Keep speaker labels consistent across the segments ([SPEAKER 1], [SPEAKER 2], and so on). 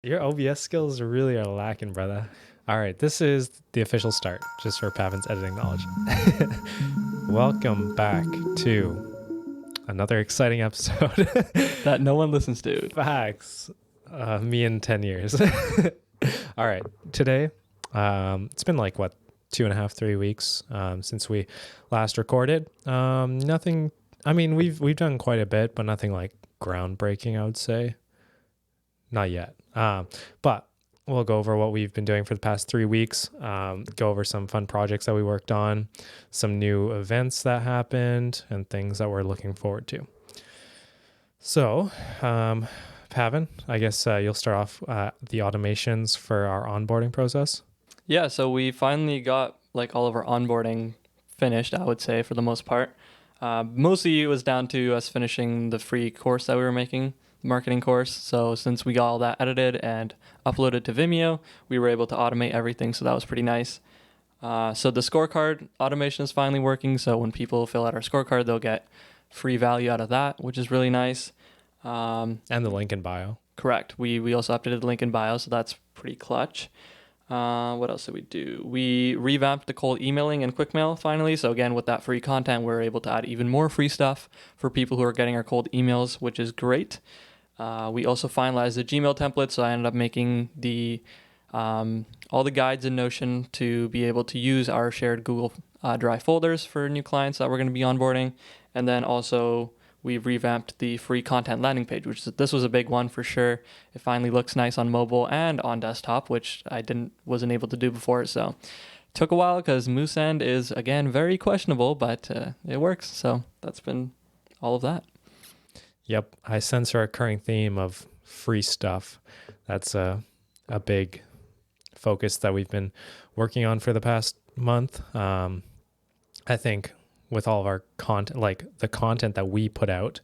[SPEAKER 1] Your OBS skills really are lacking, brother. All right, this is the official start, just for Pavin's editing knowledge. Welcome back to another exciting episode.
[SPEAKER 2] That no one listens to.
[SPEAKER 1] Facts. Me in 10 years. All right, today, it's been like, what, 2.5, 3 weeks since we last recorded. Nothing, I mean, we've done quite a bit, but nothing like groundbreaking, I would say. Not yet. But we'll go over what we've been doing for the past 3 weeks, go over some fun projects that we worked on, some new events that happened, and things that we're looking forward to. So, Pavin, I guess you'll start off the automations for our onboarding process.
[SPEAKER 2] Yeah, so we finally got like all of our onboarding finished, I would say, for the most part. Mostly it was down to us finishing the free course that we were making, the marketing course. So since we got all that edited and uploaded to Vimeo, we were able to automate everything. So that was pretty nice. So the scorecard automation is finally working. So when people fill out our scorecard, they'll get free value out of that, which is really nice.
[SPEAKER 1] And the link in bio.
[SPEAKER 2] Correct. We also updated the link in bio, so that's pretty clutch. What else did we do? We revamped the cold emailing and quick mail finally. So again, with that free content, we're able to add even more free stuff for people who are getting our cold emails, which is great. We also finalized the Gmail template, so I ended up making the all the guides in Notion to be able to use our shared Google Drive folders for new clients that we're going to be onboarding, and then also we revamped the free content landing page, this was a big one for sure. It finally looks nice on mobile and on desktop, which I wasn't able to do before. So took a while because Moose End is again very questionable, but it works. So that's been all of that.
[SPEAKER 1] Yep, I sense a recurring theme of free stuff. That's a big focus that we've been working on for the past month. I think with all of our content, like the content that we put out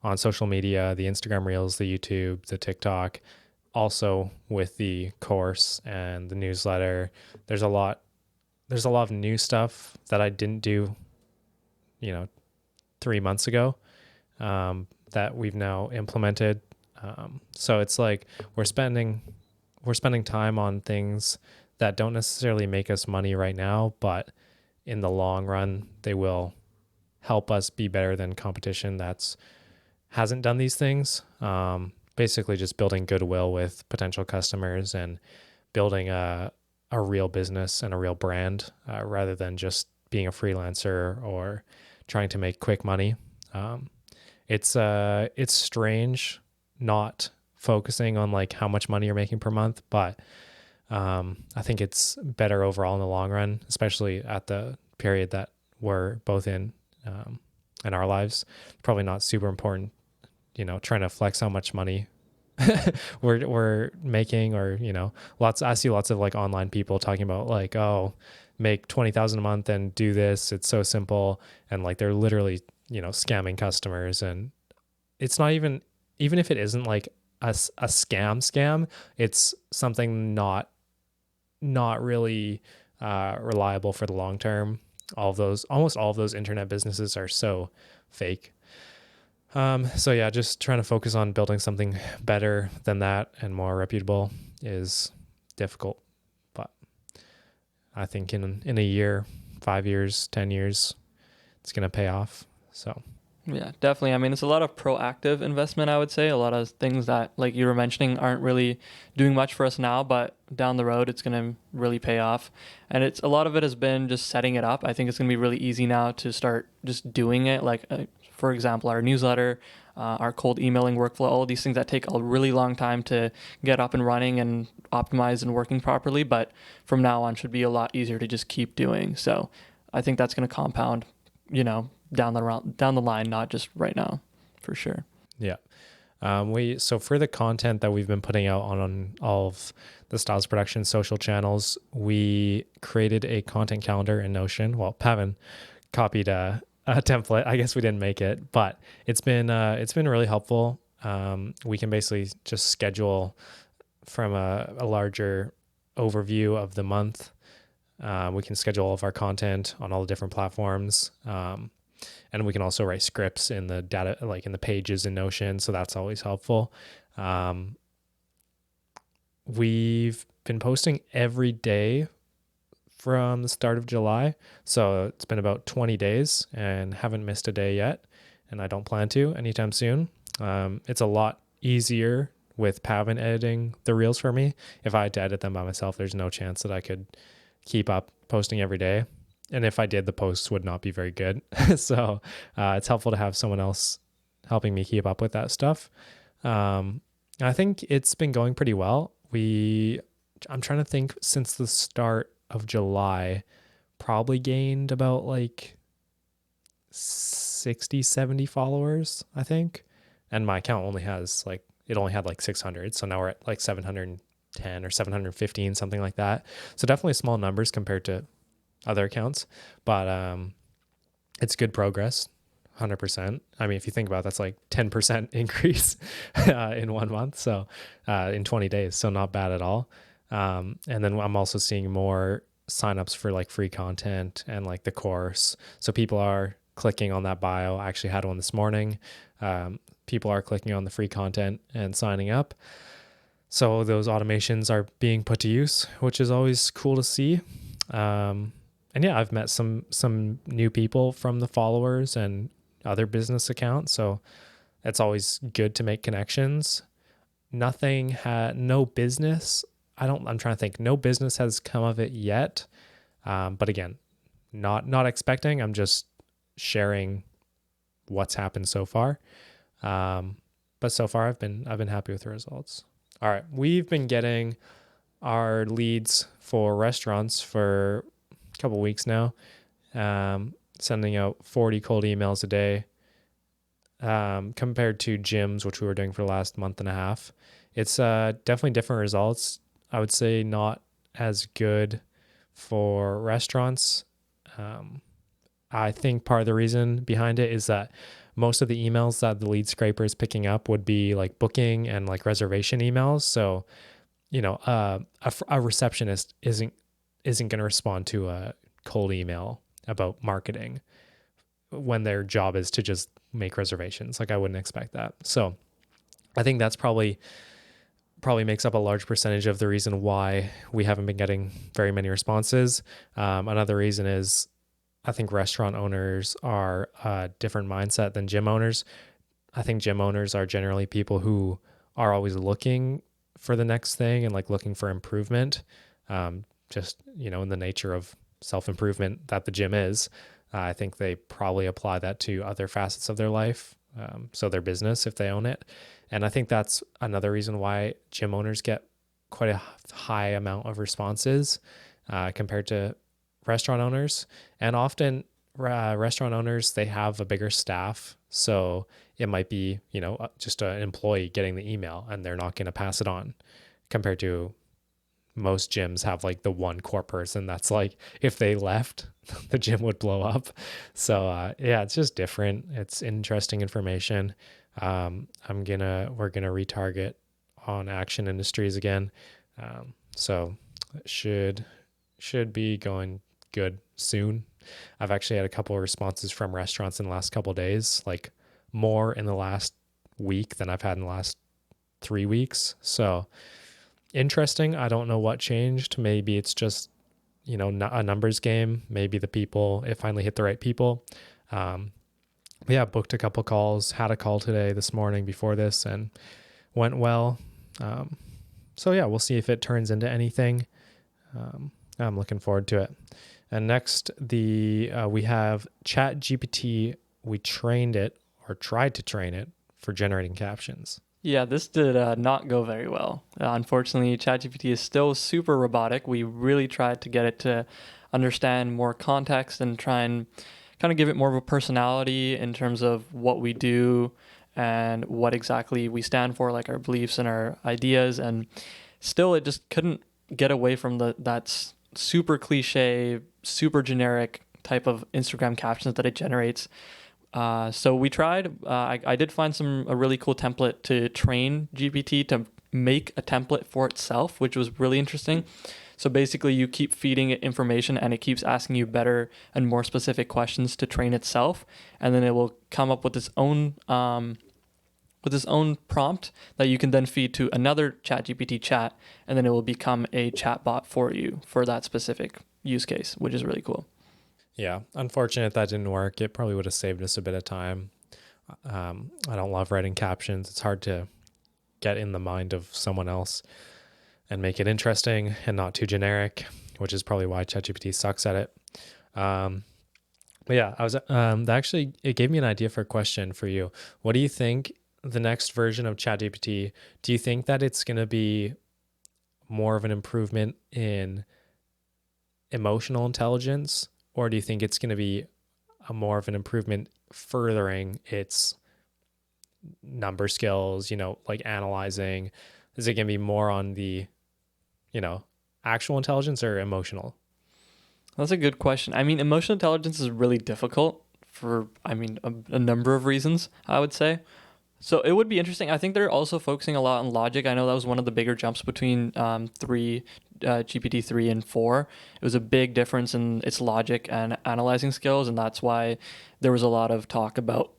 [SPEAKER 1] on social media, the Instagram Reels, the YouTube, the TikTok, also with the course and the newsletter, there's a lot of new stuff that I didn't do, 3 months ago, that we've now implemented. So it's like we're spending time on things that don't necessarily make us money right now, but in the long run, they will help us be better than competition that hasn't done these things. Basically just building goodwill with potential customers and building a real business and a real brand, rather than just being a freelancer or trying to make quick money. It's strange not focusing on like how much money you're making per month, but I think it's better overall in the long run, especially at the period that we're both in our lives. Probably not super important, trying to flex how much money we're making, or I see lots of like online people talking about like, oh, make 20,000 a month and do this. It's so simple, and like they're literally scamming customers, and it's not even if it isn't like a scam, it's something not really reliable for the long term. Almost all of those internet businesses are so fake. So yeah, just trying to focus on building something better than that and more reputable is difficult. But I think in a year, 5 years, 10 years, it's going to pay off. So
[SPEAKER 2] yeah, definitely. I mean, it's a lot of proactive investment, I would say. A lot of things that, like you were mentioning, aren't really doing much for us now, but down the road, it's going to really pay off. And a lot of it has been just setting it up. I think it's going to be really easy now to start just doing it. Like, for example, our newsletter, our cold emailing workflow, all of these things that take a really long time to get up and running and optimized and working properly. But from now on should be a lot easier to just keep doing. So I think that's going to compound, down the line, not just right now, for sure.
[SPEAKER 1] Yeah. So for the content that we've been putting out on all of the Styles Production social channels, we created a content calendar in Notion. Well, Pavin copied a template. I guess we didn't make it, but it's been really helpful. We can basically just schedule from a larger overview of the month. We can schedule all of our content on all the different platforms. And we can also write scripts in the data, like in the pages in Notion. So that's always helpful. we've been posting every day from the start of July. So it's been about 20 days and haven't missed a day yet. And I don't plan to anytime soon. It's a lot easier with Pavin editing the reels for me. If I had to edit them by myself, there's no chance that I could keep up posting every day. And if I did, the posts would not be very good. So it's helpful to have someone else helping me keep up with that stuff. I think it's been going pretty well. I'm trying to think, since the start of July, probably gained about like 60, 70 followers, I think. And my account only had like 600. So now we're at like 710 or 715, something like that. So definitely small numbers compared to other accounts, but it's good progress. 100%. I mean, if you think about it, that's like 10% increase in 1 month. So in 20 days. So not bad at all. And then I'm also seeing more signups for like free content and like the course. So people are clicking on that bio. I actually had one this morning. People are clicking on the free content and signing up. So those automations are being put to use, which is always cool to see. And yeah, I've met some new people from the followers and other business accounts. So it's always good to make connections. No business. I'm trying to think. No business has come of it yet. But again, not expecting. I'm just sharing what's happened so far. But so far I've been happy with the results. All right. We've been getting our leads for restaurants for a couple weeks now, sending out 40 cold emails a day, compared to gyms, which we were doing for the last month and a half. It's definitely different results. I would say not as good for restaurants. I think part of the reason behind it is that most of the emails that the lead scraper is picking up would be like booking and like reservation emails. So, a receptionist isn't going to respond to a cold email about marketing when their job is to just make reservations. Like, I wouldn't expect that. So I think that's probably makes up a large percentage of the reason why we haven't been getting very many responses. Another reason is I think restaurant owners are a different mindset than gym owners. I think gym owners are generally people who are always looking for the next thing and like looking for improvement. Just, in the nature of self-improvement that the gym is. I think they probably apply that to other facets of their life. So their business, if they own it. And I think that's another reason why gym owners get quite a high amount of responses compared to restaurant owners. And often restaurant owners, they have a bigger staff. So it might be, just an employee getting the email and they're not going to pass it on, compared to most gyms have like the one core person that's like, if they left, the gym would blow up. So yeah, it's just different. It's interesting information. We're gonna retarget on Action Industries again. So it should be going good soon. I've actually had a couple of responses from restaurants in the last couple of days, like more in the last week than I've had in the last 3 weeks. So interesting. I don't know what changed. Maybe it's just, a numbers game. Maybe it finally hit the right people. Yeah, booked a couple calls, had a call this morning before this, and went well. So yeah, we'll see if it turns into anything. I'm looking forward to it. And next, we have ChatGPT. We trained it, or tried to train it, for generating captions.
[SPEAKER 2] Yeah, this did not go very well. Unfortunately, ChatGPT is still super robotic. We really tried to get it to understand more context and try and kind of give it more of a personality in terms of what we do and what exactly we stand for, like our beliefs and our ideas. And still, it just couldn't get away from that super cliche, super generic type of Instagram captions that it generates. So we tried. I did find a really cool template to train GPT to make a template for itself, which was really interesting. So basically, you keep feeding it information, and it keeps asking you better and more specific questions to train itself, and then it will come up with its own with its own prompt that you can then feed to another ChatGPT chat, and then it will become a chatbot for you for that specific use case, which is really cool.
[SPEAKER 1] Yeah, unfortunate that didn't work. It probably would have saved us a bit of time. I don't love writing captions. It's hard to get in the mind of someone else and make it interesting and not too generic, which is probably why ChatGPT sucks at it. Um, but yeah, I was that actually it gave me an idea for a question for you. What do you think the next version of ChatGPT? Do you think that it's going to be more of an improvement in emotional intelligence, or do you think it's going to be a more of an improvement furthering its number skills, like analyzing? Is it going to be more on the, you know, actual intelligence or emotional?
[SPEAKER 2] That's a good question. I mean, emotional intelligence is really difficult for, I mean, a number of reasons, I would say. So it would be interesting. I think they're also focusing a lot on logic. I know that was one of the bigger jumps between GPT 3 and 4. It was a big difference in its logic and analyzing skills, and that's why there was a lot of talk about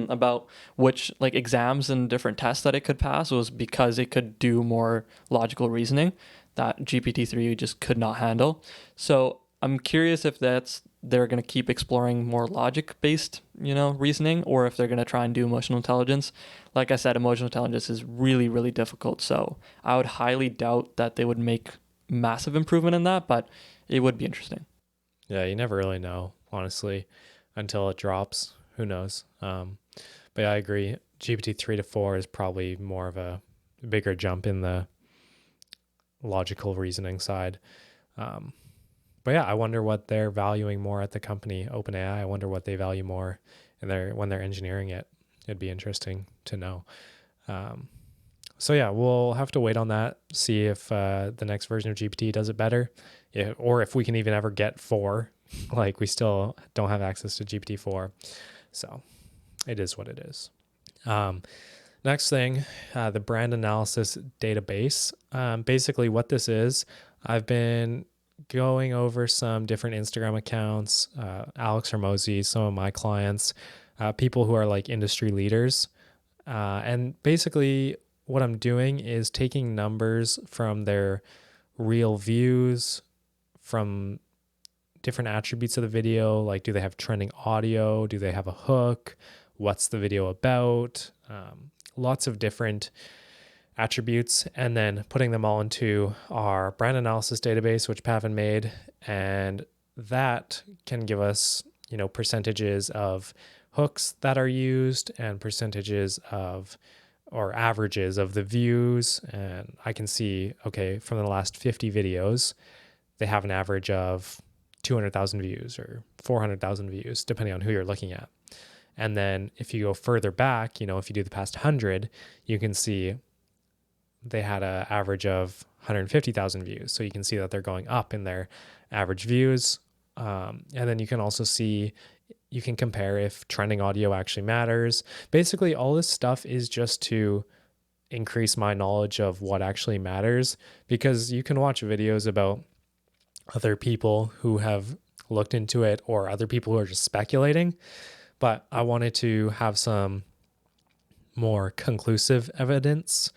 [SPEAKER 2] about which like exams and different tests that it could pass was because it could do more logical reasoning that GPT 3 just could not handle. So I'm curious if they're going to keep exploring more logic based, reasoning, or if they're going to try and do emotional intelligence. Like I said, emotional intelligence is really, really difficult. So I would highly doubt that they would make massive improvement in that, but it would be interesting.
[SPEAKER 1] Yeah, you never really know, honestly, until it drops. Who knows? But yeah, I agree. GPT 3 to 4 is probably more of a bigger jump in the logical reasoning side. Um, but yeah, I wonder what they're valuing more at the company, OpenAI. I wonder what they value more when they're engineering it. It'd be interesting to know. Um, so yeah, we'll have to wait on that, see if the next version of GPT does it better, or if we can even ever get 4. Like we still don't have access to GPT 4. So it is what it is. Um, Next thing, the brand analysis database. Basically, what this is, I've been going over some different Instagram accounts, Alex Hermosi, some of my clients, people who are like industry leaders. And basically, what I'm doing is taking numbers from their real views, from different attributes of the video, like do they have trending audio? Do they have a hook? What's the video about? Lots of different attributes, and then putting them all into our brand analysis database, which Pavan made. And that can give us, percentages of hooks that are used and percentages of or averages of the views. And I can see, okay, from the last 50 videos, they have an average of 200,000 views or 400,000 views, depending on who you're looking at. And then if you go further back, if you do the past 100, you can see they had an average of 150,000 views. So you can see that they're going up in their average views. And then you can also see, you can compare if trending audio actually matters. Basically, all this stuff is just to increase my knowledge of what actually matters, because you can watch videos about other people who have looked into it or other people who are just speculating. But I wanted to have some more conclusive evidence,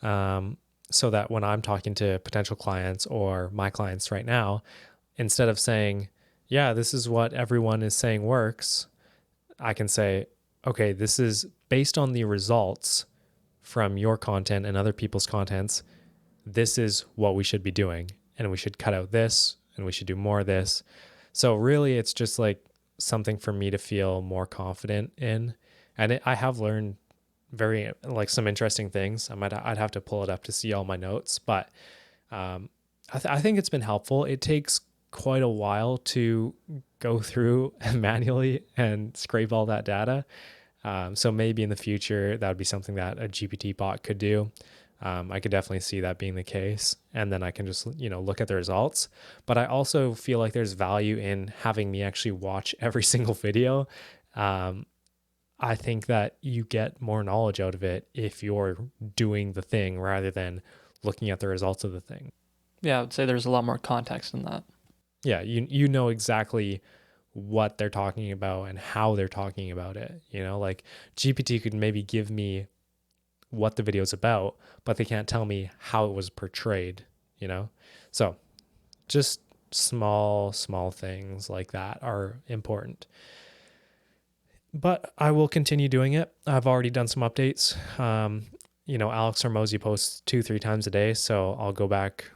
[SPEAKER 1] so that when I'm talking to potential clients or my clients right now, instead of saying, yeah, this is what everyone is saying works, I can say, okay, this is based on the results from your content and other people's contents. This is what we should be doing. And we should cut out this and we should do more of this. So really, it's just like something for me to feel more confident in. And I have learned some interesting things. I'd have to pull it up to see all my notes, but I think it's been helpful. It takes quite a while to go through manually and scrape all that data. So maybe in the future that would be something that a GPT bot could do. I could definitely see that being the case, and then I can just look at the results. But I also feel like there's value in having me actually watch every single video. I think that you get more knowledge out of it if you're doing the thing rather than looking at the results of the thing.
[SPEAKER 2] Yeah, I would say there's a lot more context in that.
[SPEAKER 1] Yeah, you know exactly what they're talking about and how they're talking about it. Like GPT could maybe give me what the video is about, but they can't tell me how it was portrayed, you know? So just small things like that are important. But I will continue doing it. I've already done some updates. Alex Hormozy posts 2-3 times a day, so I'll go back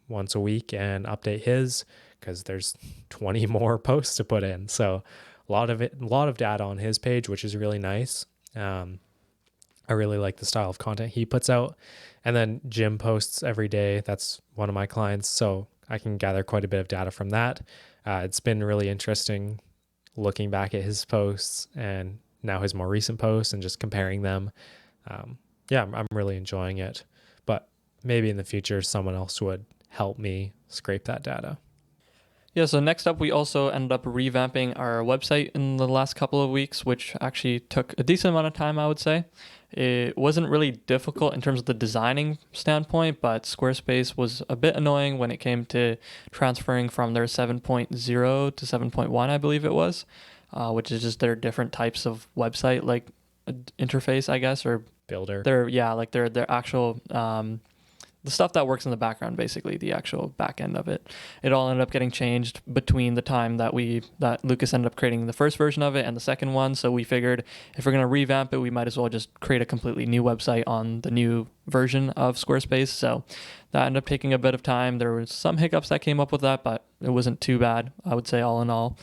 [SPEAKER 1] once a week and update his, because there's 20 more posts to put in. So a lot of data on his page, which is really nice. I really like the style of content he puts out. And then Jim posts every day. That's one of my clients, so I can gather quite a bit of data from that. It's been really interesting looking back at his posts and now his more recent posts and just comparing them. I'm really enjoying it. But maybe in the future, someone else would help me scrape that data.
[SPEAKER 2] Yeah, so next up, we also ended up revamping our website in the last couple of weeks, which actually took a decent amount of time, I would say. It wasn't really difficult in terms of the designing standpoint, but Squarespace was a bit annoying when it came to transferring from their 7.0 to 7.1, I believe it was, which is just their different types of website like interface, I guess, or
[SPEAKER 1] Builder.
[SPEAKER 2] their actual the stuff that works in the background, basically the actual back end of it. It all ended up getting changed between the time that Lucas ended up creating the first version of it and the second one. So we figured if we're going to revamp it, we might as well just create a completely new website on the new version of Squarespace. So that ended up taking a bit of time. There was some hiccups that came up with that, but it wasn't too bad, I would say, all in all.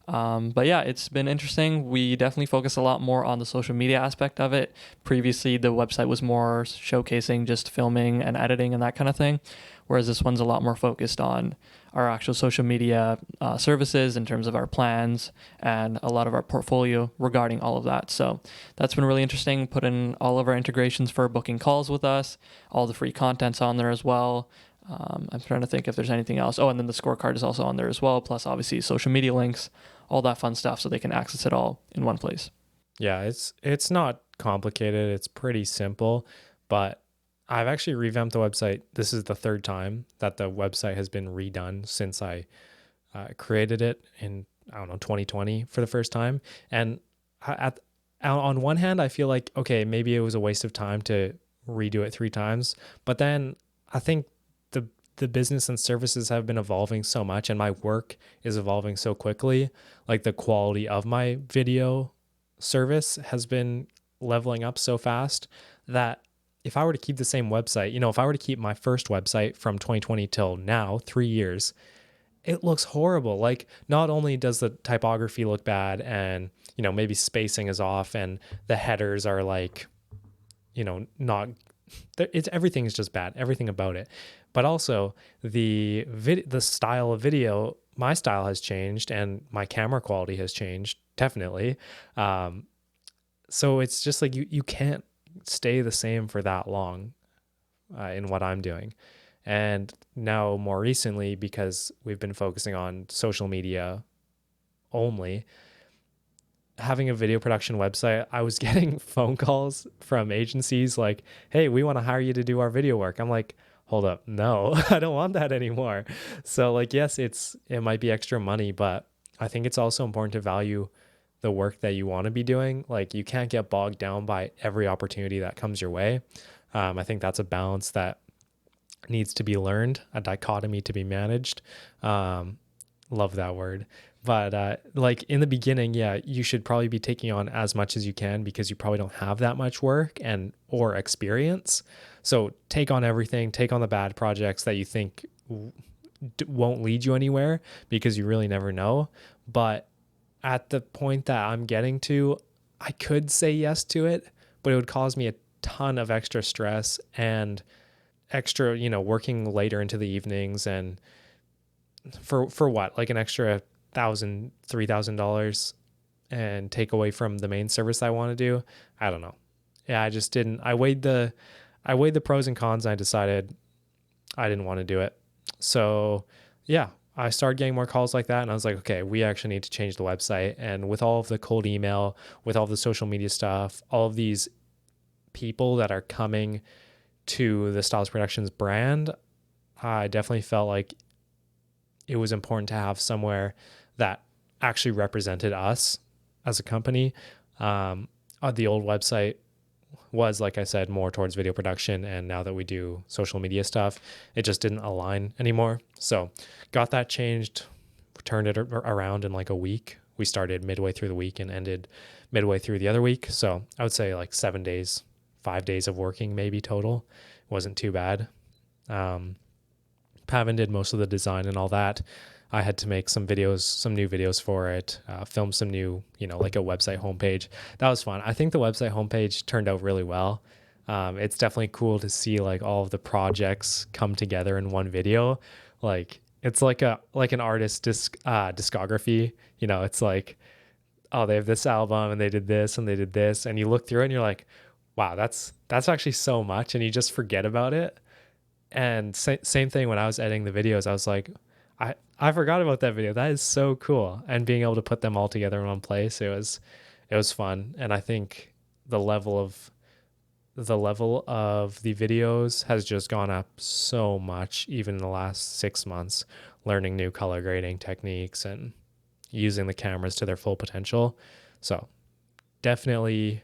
[SPEAKER 2] But yeah, it's been interesting. We definitely focus a lot more on the social media aspect of it. Previously, the website was more showcasing just filming and editing and that kind of thing, whereas this one's a lot more focused on our actual social media services in terms of our plans and a lot of our portfolio regarding all of that. So that's been really interesting. Put in all of our integrations for booking calls with us, all the free content's on there as well. I'm trying to think if there's anything else. Oh, and then the scorecard is also on there as well, plus obviously social media links, all that fun stuff, so they can access it all in one place.
[SPEAKER 1] Yeah, it's not complicated. It's pretty simple, but I've actually revamped the website. This is the third time that the website has been redone since I created it in, 2020 for the first time. And on one hand, I feel like, okay, maybe it was a waste of time to redo it 3 times, but then I think the business and services have been evolving so much, and my work is evolving so quickly. Like the quality of my video service has been leveling up so fast that if I were to keep the same website, if I were to keep my first website from 2020 till now, 3 years, it looks horrible. Like, not only does the typography look bad and, maybe spacing is off and the headers are like, not, everything is just bad, everything about it. But also the style of video, my style has changed and my camera quality has changed, definitely. So it's just like you can't stay the same for that long in what I'm doing. And now more recently, because we've been focusing on social media only, having a video production website, I was getting phone calls from agencies like, hey, we want to hire you to do our video work. I'm like, hold up, no, I don't want that anymore. So like, yes, it might be extra money, but I think it's also important to value the work that you want to be doing. Like, you can't get bogged down by every opportunity that comes your way. I think that's a balance that needs to be learned, a dichotomy to be managed. Love that word. But like in the beginning, yeah, you should probably be taking on as much as you can because you probably don't have that much work or experience. So take on everything, take on the bad projects that you think won't lead you anywhere, because you really never know. But at the point that I'm getting to, I could say yes to it, but it would cause me a ton of extra stress and extra, working later into the evenings, and for what, like an extra $1,000-$3,000, and take away from the main service I want to do. I don't know. Yeah, I just didn't. I weighed the pros and cons, and I decided I didn't want to do it. So yeah, I started getting more calls like that, and I was like, okay, we actually need to change the website. And with all of the cold email, with all the social media stuff, all of these people that are coming to the Styles Productions brand, I definitely felt like it was important to have somewhere that actually represented us as a company. The old website was, like I said, more towards video production. And now that we do social media stuff, it just didn't align anymore. So got that changed, turned it around in like a week. We started midway through the week and ended midway through the other week. So I would say like 7 days, 5 days of working maybe total. Wasn't too bad. Pavan did most of the design and all that. I had to make some videos, some new videos for it, film some new, like a website homepage. That was fun. I think the website homepage turned out really well. It's definitely cool to see like all of the projects come together in one video. Like it's like an artist discography. It's like, oh, they have this album and they did this and they did this, and you look through it and you're like, wow, that's actually so much, and you just forget about it. And same thing when I was editing the videos, I was like, I forgot about that video. That is so cool. And being able to put them all together in one place, it was fun. And I think the level of the videos has just gone up so much, even in the last 6 months, learning new color grading techniques and using the cameras to their full potential. So definitely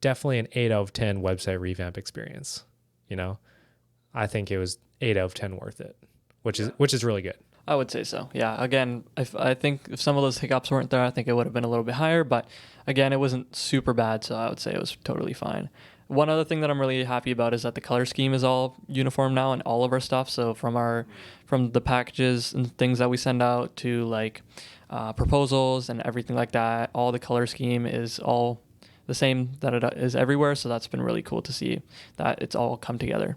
[SPEAKER 1] an 8 out of 10 website revamp experience. I think it was 8 out of 10 worth it, which is really good.
[SPEAKER 2] I would say so. Yeah. Again, I think if some of those hiccups weren't there, I think it would have been a little bit higher. But again, it wasn't super bad, so I would say it was totally fine. One other thing that I'm really happy about is that the color scheme is all uniform now in all of our stuff. So from the packages and things that we send out to like proposals and everything like that, all the color scheme is all the same that it is everywhere. So that's been really cool to see that it's all come together.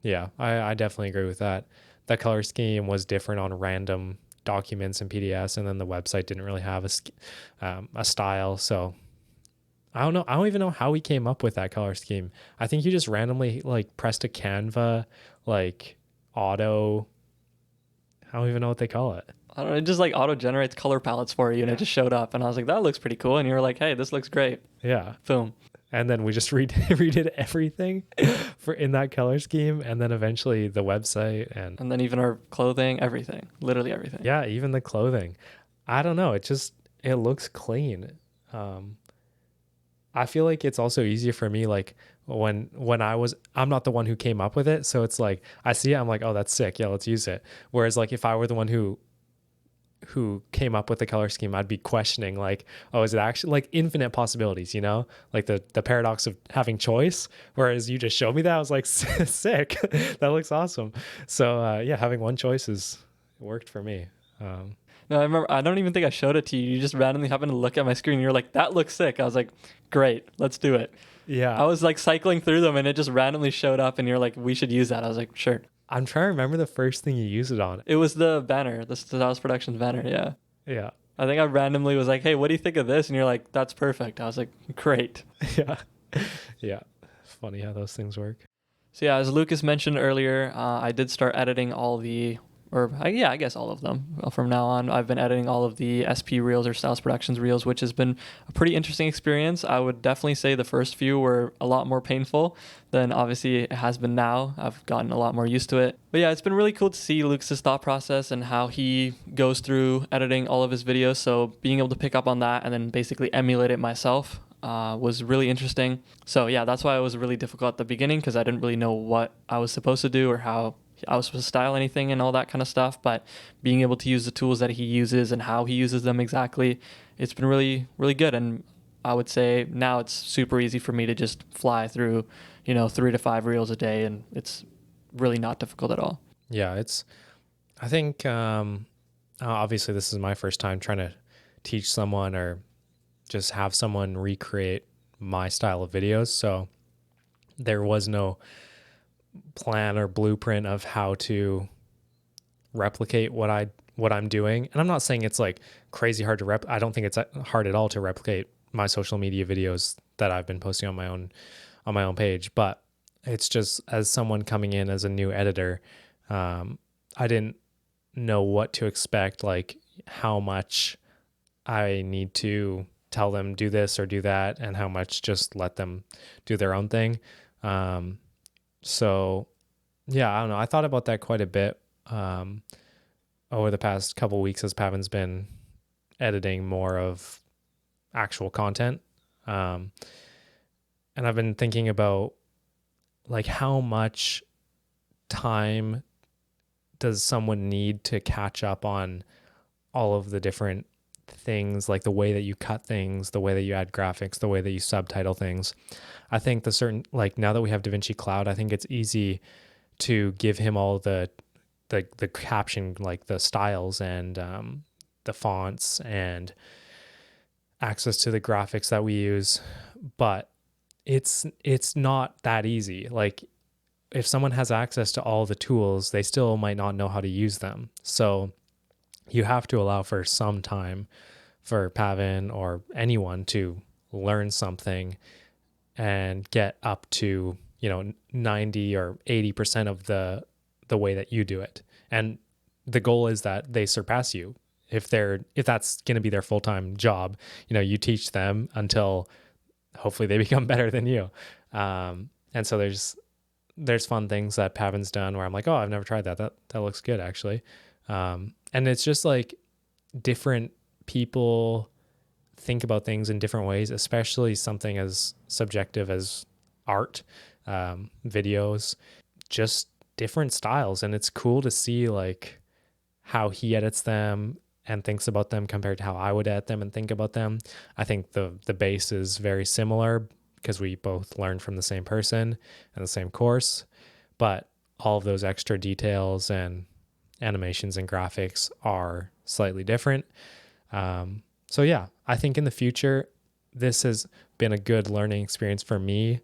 [SPEAKER 1] Yeah, I definitely agree with that. The color scheme was different on random documents and PDFs, and then the website didn't really have a style. So I don't know. I don't even know how we came up with that color scheme. I think you just randomly like pressed a Canva, like auto. I don't even know what they call it.
[SPEAKER 2] I don't know, it just like auto generates color palettes for you, and it just showed up, and I was like, that looks pretty cool. And you were like, hey, this looks great.
[SPEAKER 1] Yeah.
[SPEAKER 2] Boom.
[SPEAKER 1] And then we just redid everything in that color scheme, and then eventually the website and
[SPEAKER 2] then even our clothing, everything, literally everything.
[SPEAKER 1] Yeah, even the clothing. I don't know. It looks clean. I feel like it's also easier for me. Like when I'm not the one who came up with it, so it's like I see it, I'm like, oh, that's sick. Yeah, let's use it. Whereas like if I were the one who came up with the color scheme, I'd be questioning like, oh, is it actually like infinite possibilities, like the paradox of having choice. Whereas you just showed me that, I was like, sick. That looks awesome. So yeah, having one choice it worked for me.
[SPEAKER 2] No, I remember, I don't even think I showed it to you. You just randomly happened to look at my screen and you're like, that looks sick. I was like, great, let's do it.
[SPEAKER 1] Yeah.
[SPEAKER 2] I was like cycling through them and it just randomly showed up and you're like, we should use that. I was like, sure.
[SPEAKER 1] I'm trying to remember the first thing you used it on.
[SPEAKER 2] It was the banner, the Styles Productions banner. Yeah.
[SPEAKER 1] Yeah.
[SPEAKER 2] I think I randomly was like, hey, what do you think of this? And you're like, that's perfect. I was like, great.
[SPEAKER 1] Yeah. Yeah. Funny how those things work.
[SPEAKER 2] So yeah, as Lucas mentioned earlier, I did start editing I guess all of them. From now on, I've been editing all of the SP reels or Styles Productions reels, which has been a pretty interesting experience. I would definitely say the first few were a lot more painful than obviously it has been now. I've gotten a lot more used to it. But yeah, it's been really cool to see Lucas's thought process and how he goes through editing all of his videos. So being able to pick up on that and then basically emulate it myself was really interesting. So yeah, that's why it was really difficult at the beginning, because I didn't really know what I was supposed to do or how I was supposed to style anything and all that kind of stuff. But being able to use the tools that he uses and how he uses them exactly, it's been really, really good. And I would say now it's super easy for me to just fly through, 3 to 5 reels a day, and it's really not difficult at all.
[SPEAKER 1] Yeah, I think obviously this is my first time trying to teach someone or just have someone recreate my style of videos. So there was no plan or blueprint of how to replicate what I'm doing. And I'm not saying it's like crazy hard to I don't think it's hard at all to replicate my social media videos that I've been posting on my own page. But it's just, as someone coming in as a new editor, I didn't know what to expect, like how much I need to tell them do this or do that, and how much just let them do their own thing. So yeah, I don't know. I thought about that quite a bit over the past couple weeks as Pavan's been editing more of actual content. And I've been thinking about like how much time does someone need to catch up on all of the different things, like the way that you cut things, the way that you add graphics, the way that you subtitle things. I think like now that we have DaVinci Cloud, I think it's easy to give him all the caption, like the styles and the fonts and access to the graphics that we use. But it's not that easy. Like if someone has access to all the tools, they still might not know how to use them. So you have to allow for some time for Pavin or anyone to learn something and get up to, 90 or 80% of the way that you do it. And the goal is that they surpass you. If that's going to be their full-time job, you teach them until hopefully they become better than you. And so there's fun things that Pavin's done where I'm like, oh, I've never tried that. That looks good actually. And it's just like different people think about things in different ways, especially something as subjective as art, videos, just different styles. And it's cool to see like how he edits them and thinks about them compared to how I would edit them and think about them. I think the base is very similar because we both learned from the same person and the same course, but all of those extra details and animations and graphics are slightly different. So yeah, I think in the future, this has been a good learning experience for me.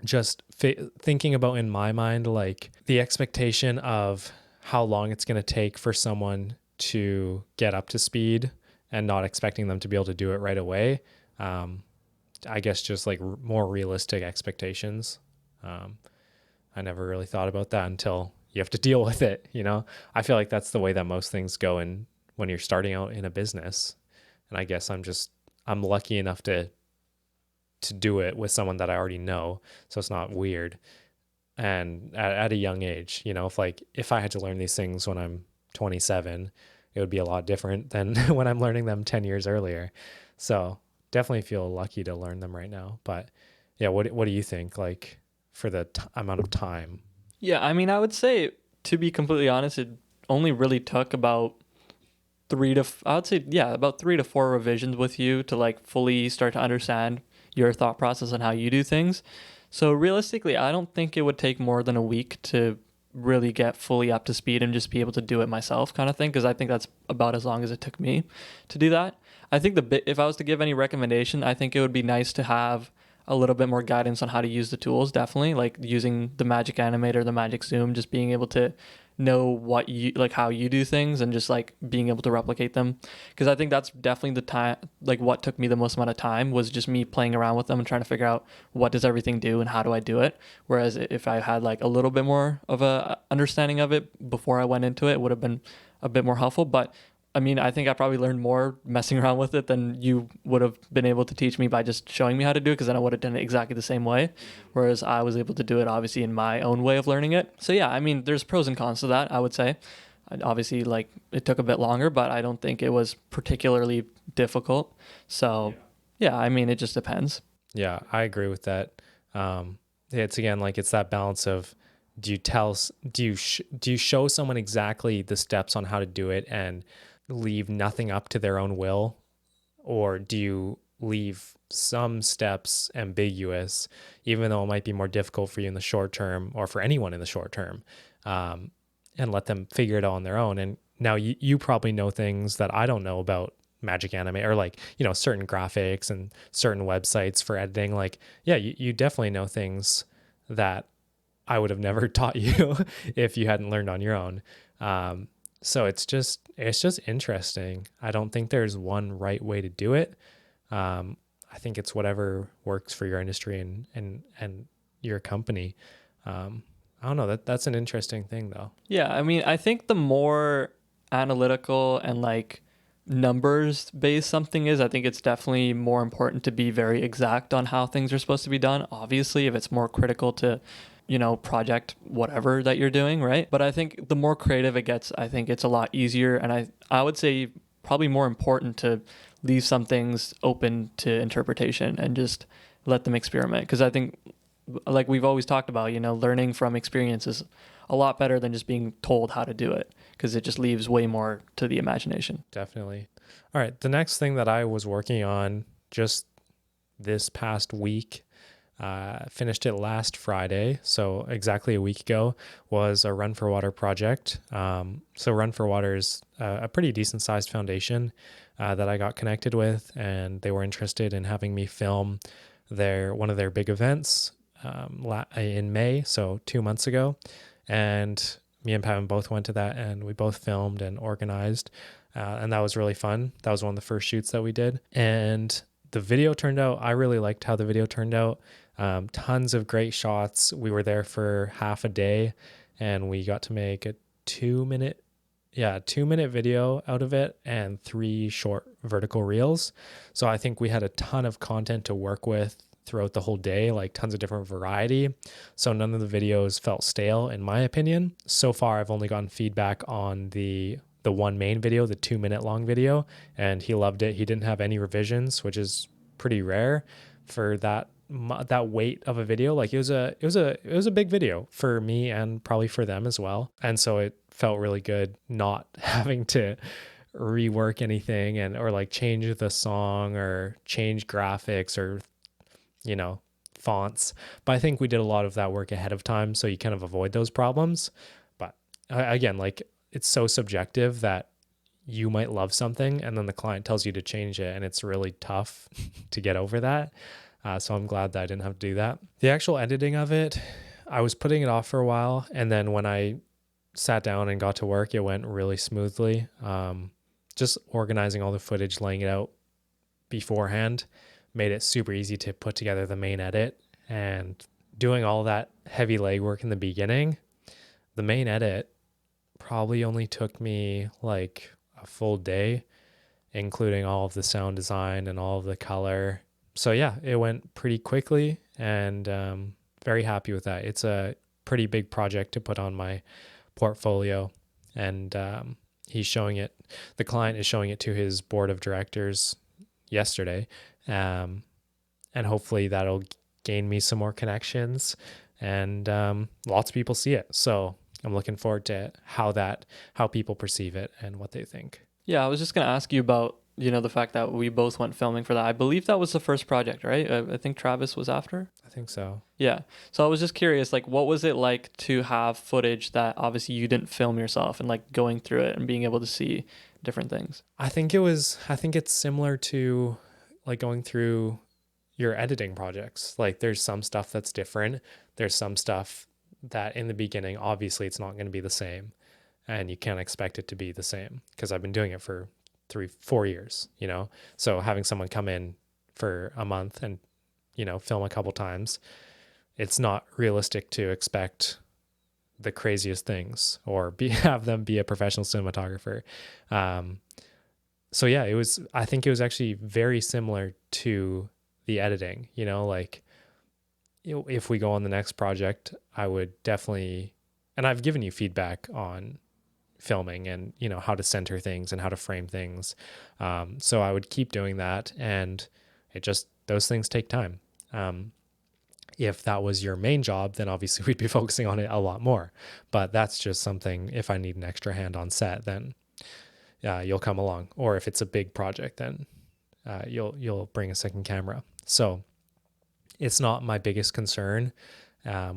[SPEAKER 1] Just thinking about in my mind, like the expectation of how long it's going to take for someone to get up to speed and not expecting them to be able to do it right away. I guess just like more realistic expectations. I never really thought about that until you have to deal with it. I feel like that's the way that most things go when you're starting out in a business. And I guess I'm lucky enough to do it with someone that I already know. So it's not weird. And at a young age, if I had to learn these things when I'm 27, it would be a lot different than when I'm learning them 10 years earlier. So definitely feel lucky to learn them right now. But yeah, what do you think, like for the amount of time?
[SPEAKER 2] Yeah, I mean, I would say, to be completely honest, it only really took about about 3 to 4 revisions with you to like fully start to understand your thought process and how you do things. So realistically, I don't think it would take more than a week to really get fully up to speed and just be able to do it myself, kind of thing, because I think that's about as long as it took me to do that. I think if I was to give any recommendation, I think it would be nice to have a little bit more guidance on how to use the tools, definitely, like using the Magic Animator, the Magic Zoom, just being able to know what you like, how you do things, and just like being able to replicate them, because I think that's definitely the time, like what took me the most amount of time was just me playing around with them and trying to figure out what does everything do and how do I do it. Whereas if I had like a little bit more of a understanding of it before I went into it, it would have been a bit more helpful. But I mean, I think I probably learned more messing around with it than you would have been able to teach me by just showing me how to do it, because then I would have done it exactly the same way. Whereas I was able to do it obviously in my own way of learning it. So yeah, I mean, there's pros and cons to that, I would say. Obviously, like it took a bit longer, but I don't think it was particularly difficult. So yeah, I mean, it just depends.
[SPEAKER 1] Yeah, I agree with that. It's again, like it's that balance of do you show someone exactly the steps on how to do it and leave nothing up to their own will, or do you leave some steps ambiguous, even though it might be more difficult for you in the short term or for anyone in the short term, and let them figure it out on their own? And now you probably know things that I don't know about Magic Anime, or like, certain graphics and certain websites for editing. Like, yeah, you definitely know things that I would have never taught you if you hadn't learned on your own. So it's just interesting. I don't think there's one right way to do it. I think it's whatever works for your industry and your company. I don't know, that's an interesting thing though.
[SPEAKER 2] Yeah, I mean, I think the more analytical and like numbers based something is, I think it's definitely more important to be very exact on how things are supposed to be done. Obviously, if it's more critical to, project whatever that you're doing, right? But I think the more creative it gets, I think it's a lot easier. And I would say probably more important to leave some things open to interpretation and just let them experiment. Because I think, like we've always talked about, learning from experience is a lot better than just being told how to do it, because it just leaves way more to the imagination.
[SPEAKER 1] Definitely. All right. The next thing that I was working on just this past week, finished it last Friday, so exactly a week ago, was a Run for Water project. So Run for Water is a pretty decent sized foundation that I got connected with, and they were interested in having me film one of their big events in May, so 2 months ago. And me and Pam both went to that, and we both filmed and organized, and that was really fun. That was one of the first shoots that we did, and the video turned out, I really liked how the video turned out. Tons of great shots. We were there for half a day, and we got to make a 2 minute video out of it and 3 short vertical reels. So I think we had a ton of content to work with throughout the whole day, like tons of different variety. So none of the videos felt stale, in my opinion. So far, I've only gotten feedback on the one main video, the 2 minute long video, and he loved it. He didn't have any revisions, which is pretty rare for that weight of a video. Like it was a big video for me and probably for them as well. And so it felt really good not having to rework anything or like change the song or change graphics or fonts. But I think we did a lot of that work ahead of time, so you kind of avoid those problems. But again, like it's so subjective that you might love something and then the client tells you to change it, and it's really tough to get over that. So I'm glad that I didn't have to do that. The actual editing of it, I was putting it off for a while, and then when I sat down and got to work, it went really smoothly. Just organizing all the footage, laying it out beforehand made it super easy to put together the main edit, and doing all that heavy legwork in the beginning. The main edit probably only took me like a full day, including all of the sound design and all of the color. So yeah, it went pretty quickly, and very happy with that. It's a pretty big project to put on my portfolio, and the client is showing it to his board of directors yesterday, and hopefully that'll gain me some more connections, and lots of people see it. So I'm looking forward to how people perceive it and what they think.
[SPEAKER 2] Yeah, I was just going to ask you about, the fact that we both went filming for that. I believe that was the first project, right? I think Travis was after.
[SPEAKER 1] I think so.
[SPEAKER 2] Yeah. So I was just curious, like, what was it like to have footage that obviously you didn't film yourself, and like going through it and being able to see different things?
[SPEAKER 1] I think it's similar to like going through your editing projects. Like there's some stuff that's different. There's some stuff that in the beginning, obviously it's not going to be the same, and you can't expect it to be the same, because I've been doing it for 3-4 years, so having someone come in for a month and film a couple times, it's not realistic to expect the craziest things or have them be a professional cinematographer. So yeah, I think it was actually very similar to the editing, like if we go on the next project, I would definitely, and I've given you feedback on filming and how to center things and how to frame things, so I would keep doing that, and those things take time. If that was your main job, then obviously we'd be focusing on it a lot more, but that's just something, if I need an extra hand on set, then you'll come along, or if it's a big project, then you'll bring a second camera. So it's not my biggest concern,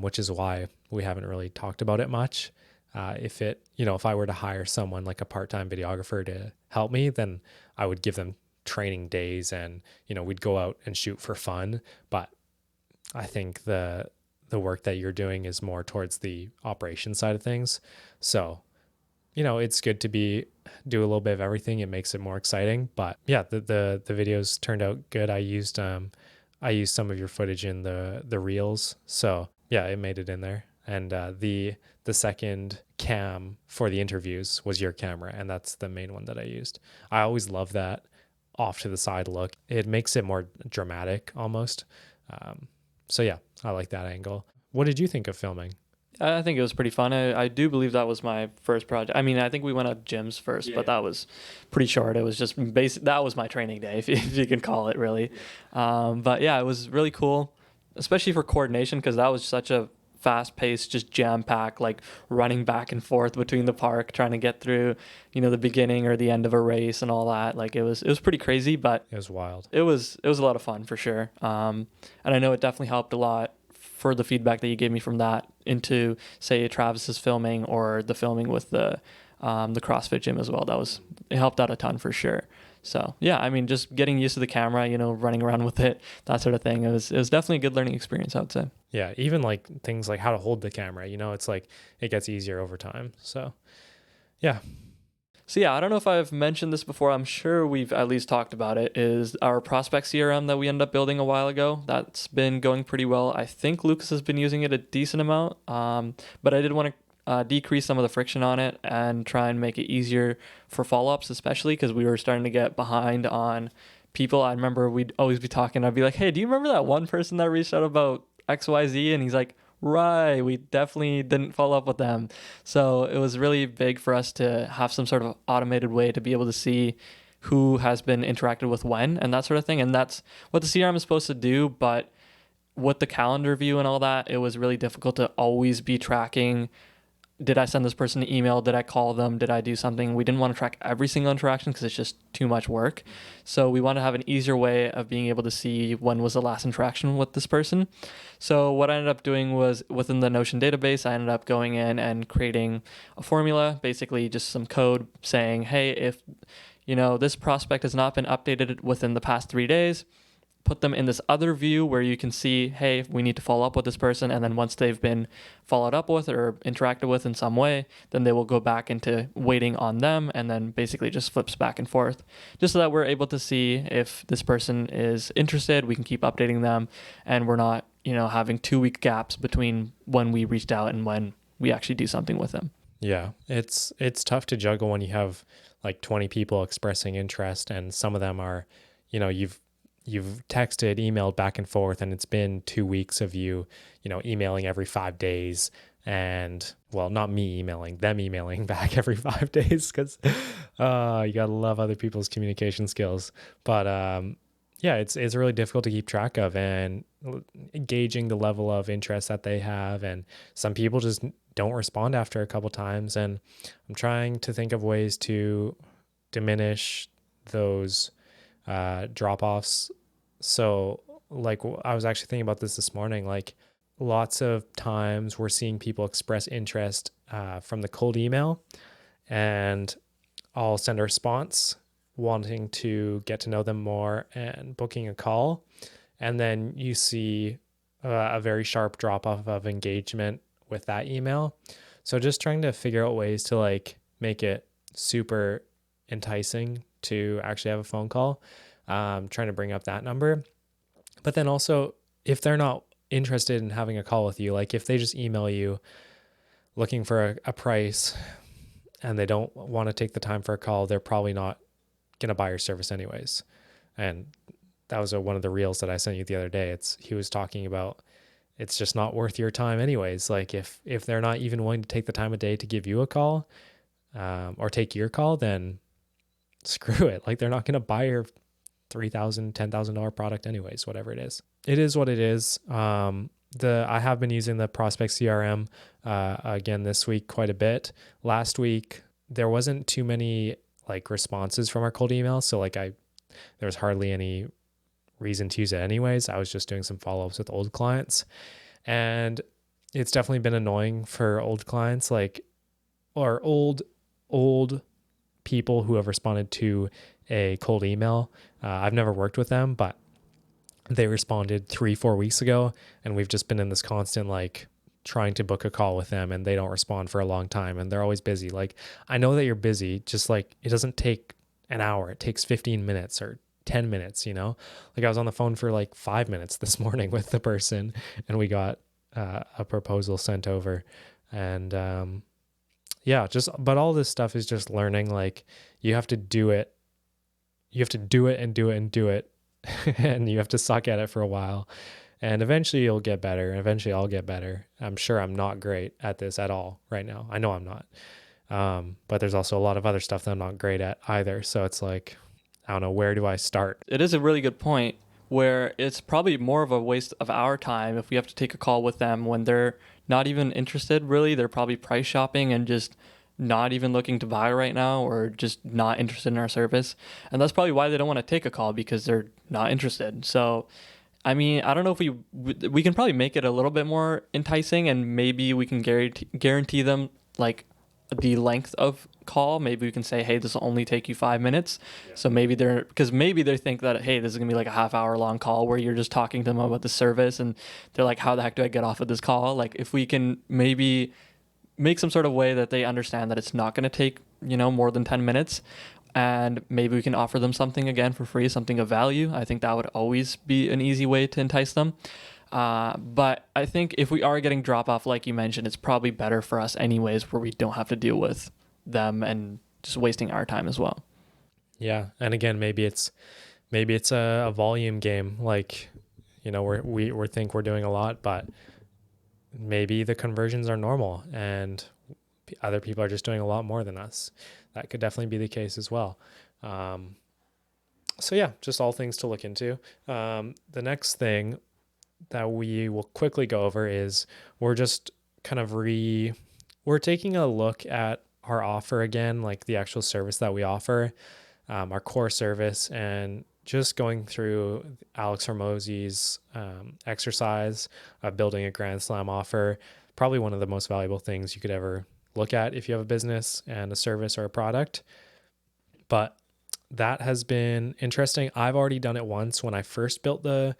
[SPEAKER 1] which is why we haven't really talked about it much. If I were to hire someone like a part-time videographer to help me, then I would give them training days, and we'd go out and shoot for fun. But I think the work that you're doing is more towards the operation side of things. So it's good to do a little bit of everything. It makes it more exciting. But yeah, the videos turned out good. I used some of your footage in the reels, so yeah, it made it in there. And the second cam for the interviews was your camera, and that's the main one that I used. I always love that off to the side look. It makes it more dramatic almost. So yeah, I like that angle. What did you think of filming?
[SPEAKER 2] I think it was pretty fun. I do believe that was my first project. I mean, I think we went at gyms first, but that was pretty short. It was just basic. That was my training day, if you can call it really. But yeah, it was really cool, especially for coordination because that was such a fast paced, just jam packed, like running back and forth between the park, trying to get through, the beginning or the end of a race and all that. Like it was pretty crazy, but
[SPEAKER 1] It was wild.
[SPEAKER 2] it was a lot of fun for sure. And I know it definitely helped a lot for the feedback that you gave me from that into say Travis's filming or the filming with the CrossFit gym as well. It helped out a ton for sure. So yeah, I mean, just getting used to the camera, running around with it, that sort of thing. It was definitely a good learning experience, I would say.
[SPEAKER 1] Yeah, even like things like how to hold the camera, it's like it gets easier over time. So yeah.
[SPEAKER 2] So yeah, I don't know if I've mentioned this before. I'm sure we've at least talked about it. Is our prospect CRM that we ended up building a while ago? That's been going pretty well. I think Lucas has been using it a decent amount. But I did want to decrease some of the friction on it and try and make it easier for follow-ups, especially because we were starting to get behind on people. I remember we'd always be talking. I'd be like, "Hey, do you remember that one person that reached out about XYZ?" And he's like, "Right, we definitely didn't follow up with them." So it was really big for us to have some sort of automated way to be able to see who has been interacted with when and that sort of thing. And that's what the CRM is supposed to do. But with the calendar view and all that, it was really difficult to always be tracking, did I send this person an email? Did I call them? Did I do something? We didn't want to track every single interaction because it's just too much work. So we want to have an easier way of being able to see when was the last interaction with this person. So what I ended up doing was within the Notion database, I ended up going in and creating a formula, basically just some code saying, hey, if this prospect has not been updated within the past 3 days, put them in this other view where you can see, hey, we need to follow up with this person. And then once they've been followed up with or interacted with in some way, then they will go back into waiting on them and then basically just flips back and forth just so that we're able to see if this person is interested. We can keep updating them and we're not, having 2 week gaps between when we reached out and when we actually do something with them.
[SPEAKER 1] Yeah. It's tough to juggle when you have like 20 people expressing interest and some of them are, you've texted, emailed back and forth, and it's been 2 weeks of you, emailing every 5 days. And well, not me emailing, them emailing back every 5 days because you gotta love other people's communication skills. But yeah, it's really difficult to keep track of and gauging the level of interest that they have. And some people just don't respond after a couple times. And I'm trying to think of ways to diminish those drop-offs. So like I was actually thinking about this morning, like lots of times we're seeing people express interest from the cold email, and I'll send a response wanting to get to know them more and booking a call. And then you see a very sharp drop off of engagement with that email. So just trying to figure out ways to like make it super enticing to actually have a phone call, trying to bring up that number. But then also, if they're not interested in having a call with you, like if they just email you looking for a price and they don't want to take the time for a call, they're probably not going to buy your service anyways. And that was one of the reels that I sent you the other day. He was talking about it's just not worth your time anyways. Like if they're not even willing to take the time of day to give you a call, or take your call, then screw it. Like they're not going to buy your $3,000, $10,000 product anyways, whatever it is. It is what it is. I have been using the prospect CRM again this week quite a bit. Last week there wasn't too many like responses from our cold emails, so like there was hardly any reason to use it anyways. I was just doing some follow-ups with old clients, and it's definitely been annoying for old clients, like, or old people who have responded to a cold email. I've never worked with them, but they responded 3-4 weeks ago, and we've just been in this constant like trying to book a call with them, and they don't respond for a long time, and they're always busy. Like, I know that you're busy, just like it doesn't take an hour, it takes 15 minutes or 10 minutes, like I was on the phone for like 5 minutes this morning with the person, and we got a proposal sent over. And yeah, but all this stuff is just learning. Like you have to do it and do it and do it and you have to suck at it for a while. And eventually you'll get better. And eventually I'll get better. I'm sure I'm not great at this at all right now. I know I'm not. But there's also a lot of other stuff that I'm not great at either. So it's like, I don't know, where do I start?
[SPEAKER 2] It is a really good point where it's probably more of a waste of our time if we have to take a call with them when they're not even interested, really. They're probably price shopping and just not even looking to buy right now, or just not interested in our service. And that's probably why they don't want to take a call, because they're not interested. So, I mean, I don't know if we can probably make it a little bit more enticing, and maybe we can guarantee them like the length of call. Maybe we can say, hey, this will only take you 5 minutes. Yeah. So maybe they think that, hey, this is gonna be like a half-hour long call where you're just talking to them about the service, and they're like, how the heck do I get off of this call? Like, if we can maybe make some sort of way that they understand that it's not going to take, more than 10 minutes, and maybe we can offer them something again for free, something of value. I think that would always be an easy way to entice them. But I think if we are getting drop off, like you mentioned, it's probably better for us anyways, where we don't have to deal with them and just wasting our time as well.
[SPEAKER 1] Yeah. And again, maybe it's a volume game. Like, we think we're doing a lot, but maybe the conversions are normal and other people are just doing a lot more than us. That could definitely be the case as well. So yeah, just all things to look into. The next thing that we will quickly go over is we're just kind of we're taking a look at our offer again, like the actual service that we offer, our core service, and just going through Alex Hormozi's exercise of building a Grand Slam offer. Probably one of the most valuable things you could ever look at if you have a business and a service or a product. But that has been interesting. I've already done it once when I first built the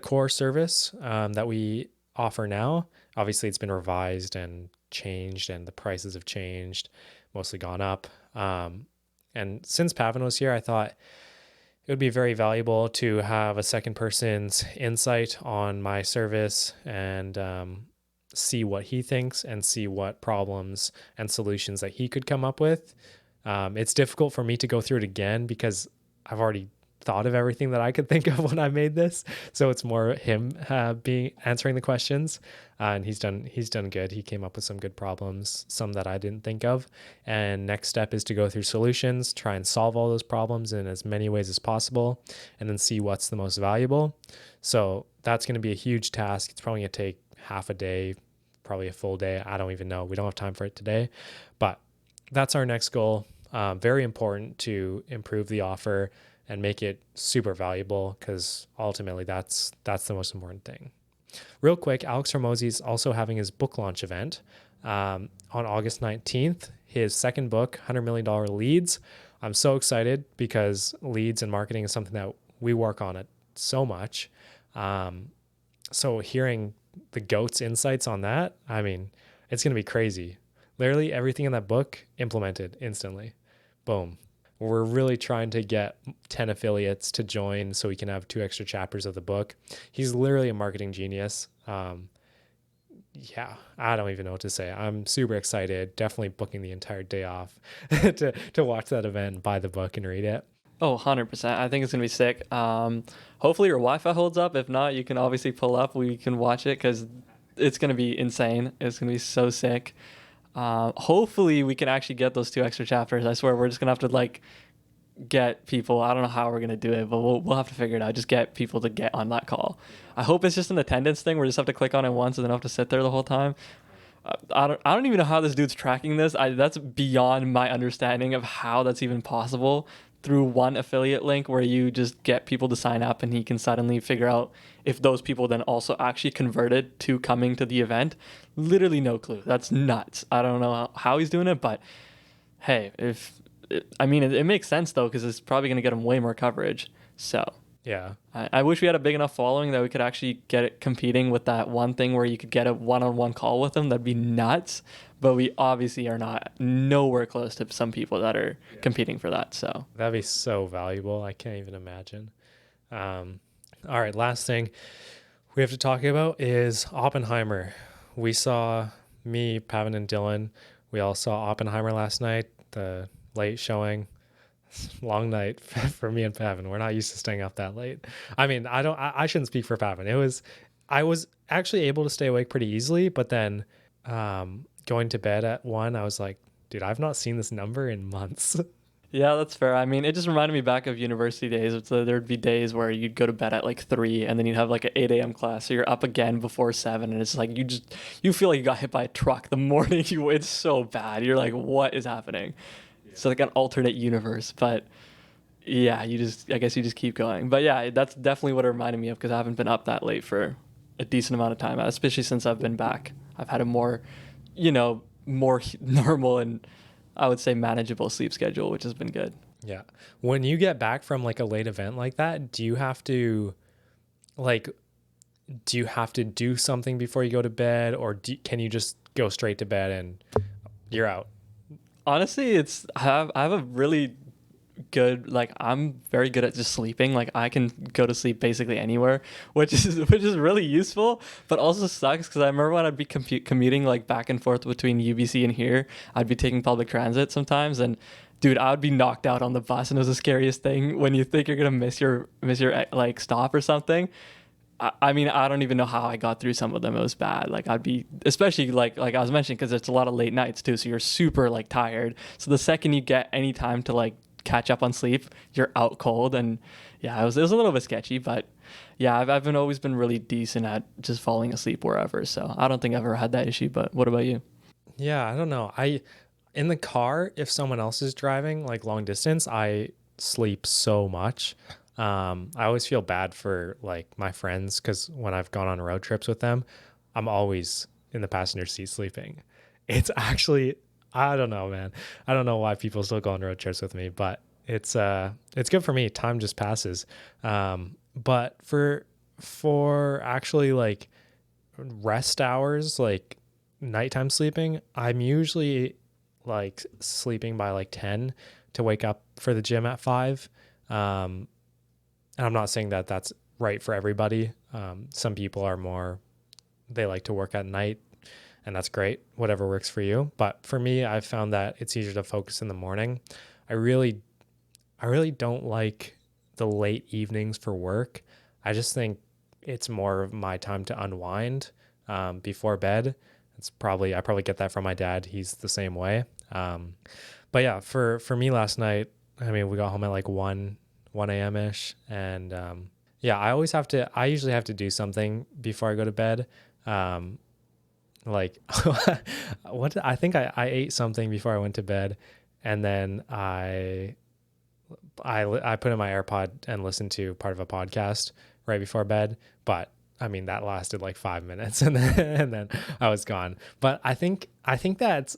[SPEAKER 1] core service that we offer now. Obviously, it's been revised and changed, and the prices have changed, mostly gone up. And since Pavan was here, I thought it would be very valuable to have a second person's insight on my service and see what he thinks and see what problems and solutions that he could come up with. It's difficult for me to go through it again because I've already thought of everything that I could think of when I made this. So it's more him answering the questions, and he's done good. He came up with some good problems, some that I didn't think of. And next step is to go through solutions, try and solve all those problems in as many ways as possible, and then see what's the most valuable. So that's going to be a huge task. It's probably going to take half a day, probably a full day. I don't even know. We don't have time for it today, but that's our next goal. Very important to improve the offer and make it super valuable, because ultimately that's the most important thing. Real quick, Alex Hormozi is also having his book launch event on August 19th, his second book, $100 Million Leads. I'm so excited because leads and marketing is something that we work on it so much. So hearing the GOAT's insights on that, I mean, it's going to be crazy. Literally everything in that book implemented instantly. Boom. We're really trying to get 10 affiliates to join so we can have 2 extra chapters of the book. He's literally a marketing genius. Yeah, I don't even know what to say. I'm super excited. Definitely booking the entire day off to watch that event, buy the book, and read it.
[SPEAKER 2] Oh, 100%. I think it's going to be sick. Hopefully your Wi-Fi holds up. If not, you can obviously pull up. We can watch it because it's going to be insane. It's going to be so sick. Hopefully we can actually get those 2 extra chapters. I swear we're just going to have to get people. I don't know how we're going to do it, but we'll have to figure it out. Just get people to get on that call. I hope it's just an attendance thing. We just have to click on it once and then have to sit there the whole time. I don't even know how this dude's tracking this. That's beyond my understanding of how that's even possible, through one affiliate link where you just get people to sign up and he can suddenly figure out if those people then also actually converted to coming to the event. Literally no clue. That's nuts. I don't know how he's doing it, but hey, it makes sense though, because it's probably going to get him way more coverage. So
[SPEAKER 1] yeah,
[SPEAKER 2] I wish we had a big enough following that we could actually get it competing with that one thing where you could get a one-on-one call with them. That'd be nuts. But we obviously are nowhere close to some people that are competing for that. So
[SPEAKER 1] that'd be so valuable. I can't even imagine. All right, last thing we have to talk about is Oppenheimer. We saw, me, Pavan, and Dylan, we all saw Oppenheimer last night, the late showing. Long night for me and Pavan. We're not used to staying up that late. I mean, I shouldn't speak for Pavan. I was actually able to stay awake pretty easily, but then going to bed at 1, I was like, dude, I've not seen this number in months.
[SPEAKER 2] Yeah, that's fair. I mean, it just reminded me back of university days. So there'd be days where you'd go to bed at like 3 and then you'd have like an 8 a.m. class. So you're up again before 7. And it's like you feel like you got hit by a truck the morning it's so bad. You're like, what is happening? It's like an alternate universe. But yeah, I guess you just keep going. But yeah, that's definitely what it reminded me of because I haven't been up that late for a decent amount of time, especially since I've been back. I've had a more, more normal and I would say manageable sleep schedule, which has been good.
[SPEAKER 1] Yeah. When you get back from like a late event like that, like, do you have to do something before you go to bed, or can you just go straight to bed and you're out?
[SPEAKER 2] Honestly, I have a really good, like, I'm very good at just sleeping. Like I can go to sleep basically anywhere, which is really useful, but also sucks because I remember when I'd be commuting like back and forth between UBC and here, I'd be taking public transit sometimes, and dude, I would be knocked out on the bus, and it was the scariest thing when you think you're gonna miss your like stop or something. I mean, I don't even know how I got through some of them. It was bad. Like I'd be, especially like I was mentioning, because it's a lot of late nights too. So you're super like tired. So the second you get any time to like catch up on sleep, you're out cold. And yeah, it was a little bit sketchy, but yeah, I've been always been really decent at just falling asleep wherever. So I don't think I've ever had that issue. But what about you?
[SPEAKER 1] Yeah, I don't know. In the car, if someone else is driving like long distance, I sleep so much. I always feel bad for like my friends because when I've gone on road trips with them, I'm always in the passenger seat sleeping. It's actually, I don't know, man. I don't know why people still go on road trips with me, but it's good for me. Time just passes. But for actually like rest hours, like nighttime sleeping, I'm usually like sleeping by like 10 to wake up for the gym at 5. Um, and I'm not saying that that's right for everybody. Some people are more, they like to work at night, and that's great, whatever works for you. But for me, I've found that it's easier to focus in the morning. I really, I really don't like the late evenings for work. I just think it's more of my time to unwind before bed. I probably get that from my dad. He's the same way. But yeah, for me last night, I mean, we got home at like 1 a.m. ish, and yeah, I usually have to do something before I go to bed. Um, like I think I ate something before I went to bed, and then I put in my AirPod and listened to part of a podcast right before bed. But I mean, that lasted like 5 minutes, and then I was gone. But I think that's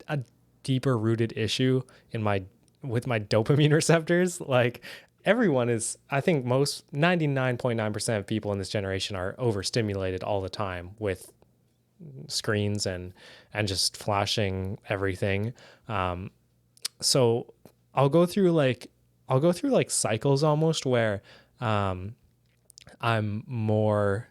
[SPEAKER 1] a deeper rooted issue in my with my dopamine receptors. Like I think most 99.9% of people in this generation are overstimulated all the time with screens and just flashing everything. So I'll go through like cycles almost where um I'm more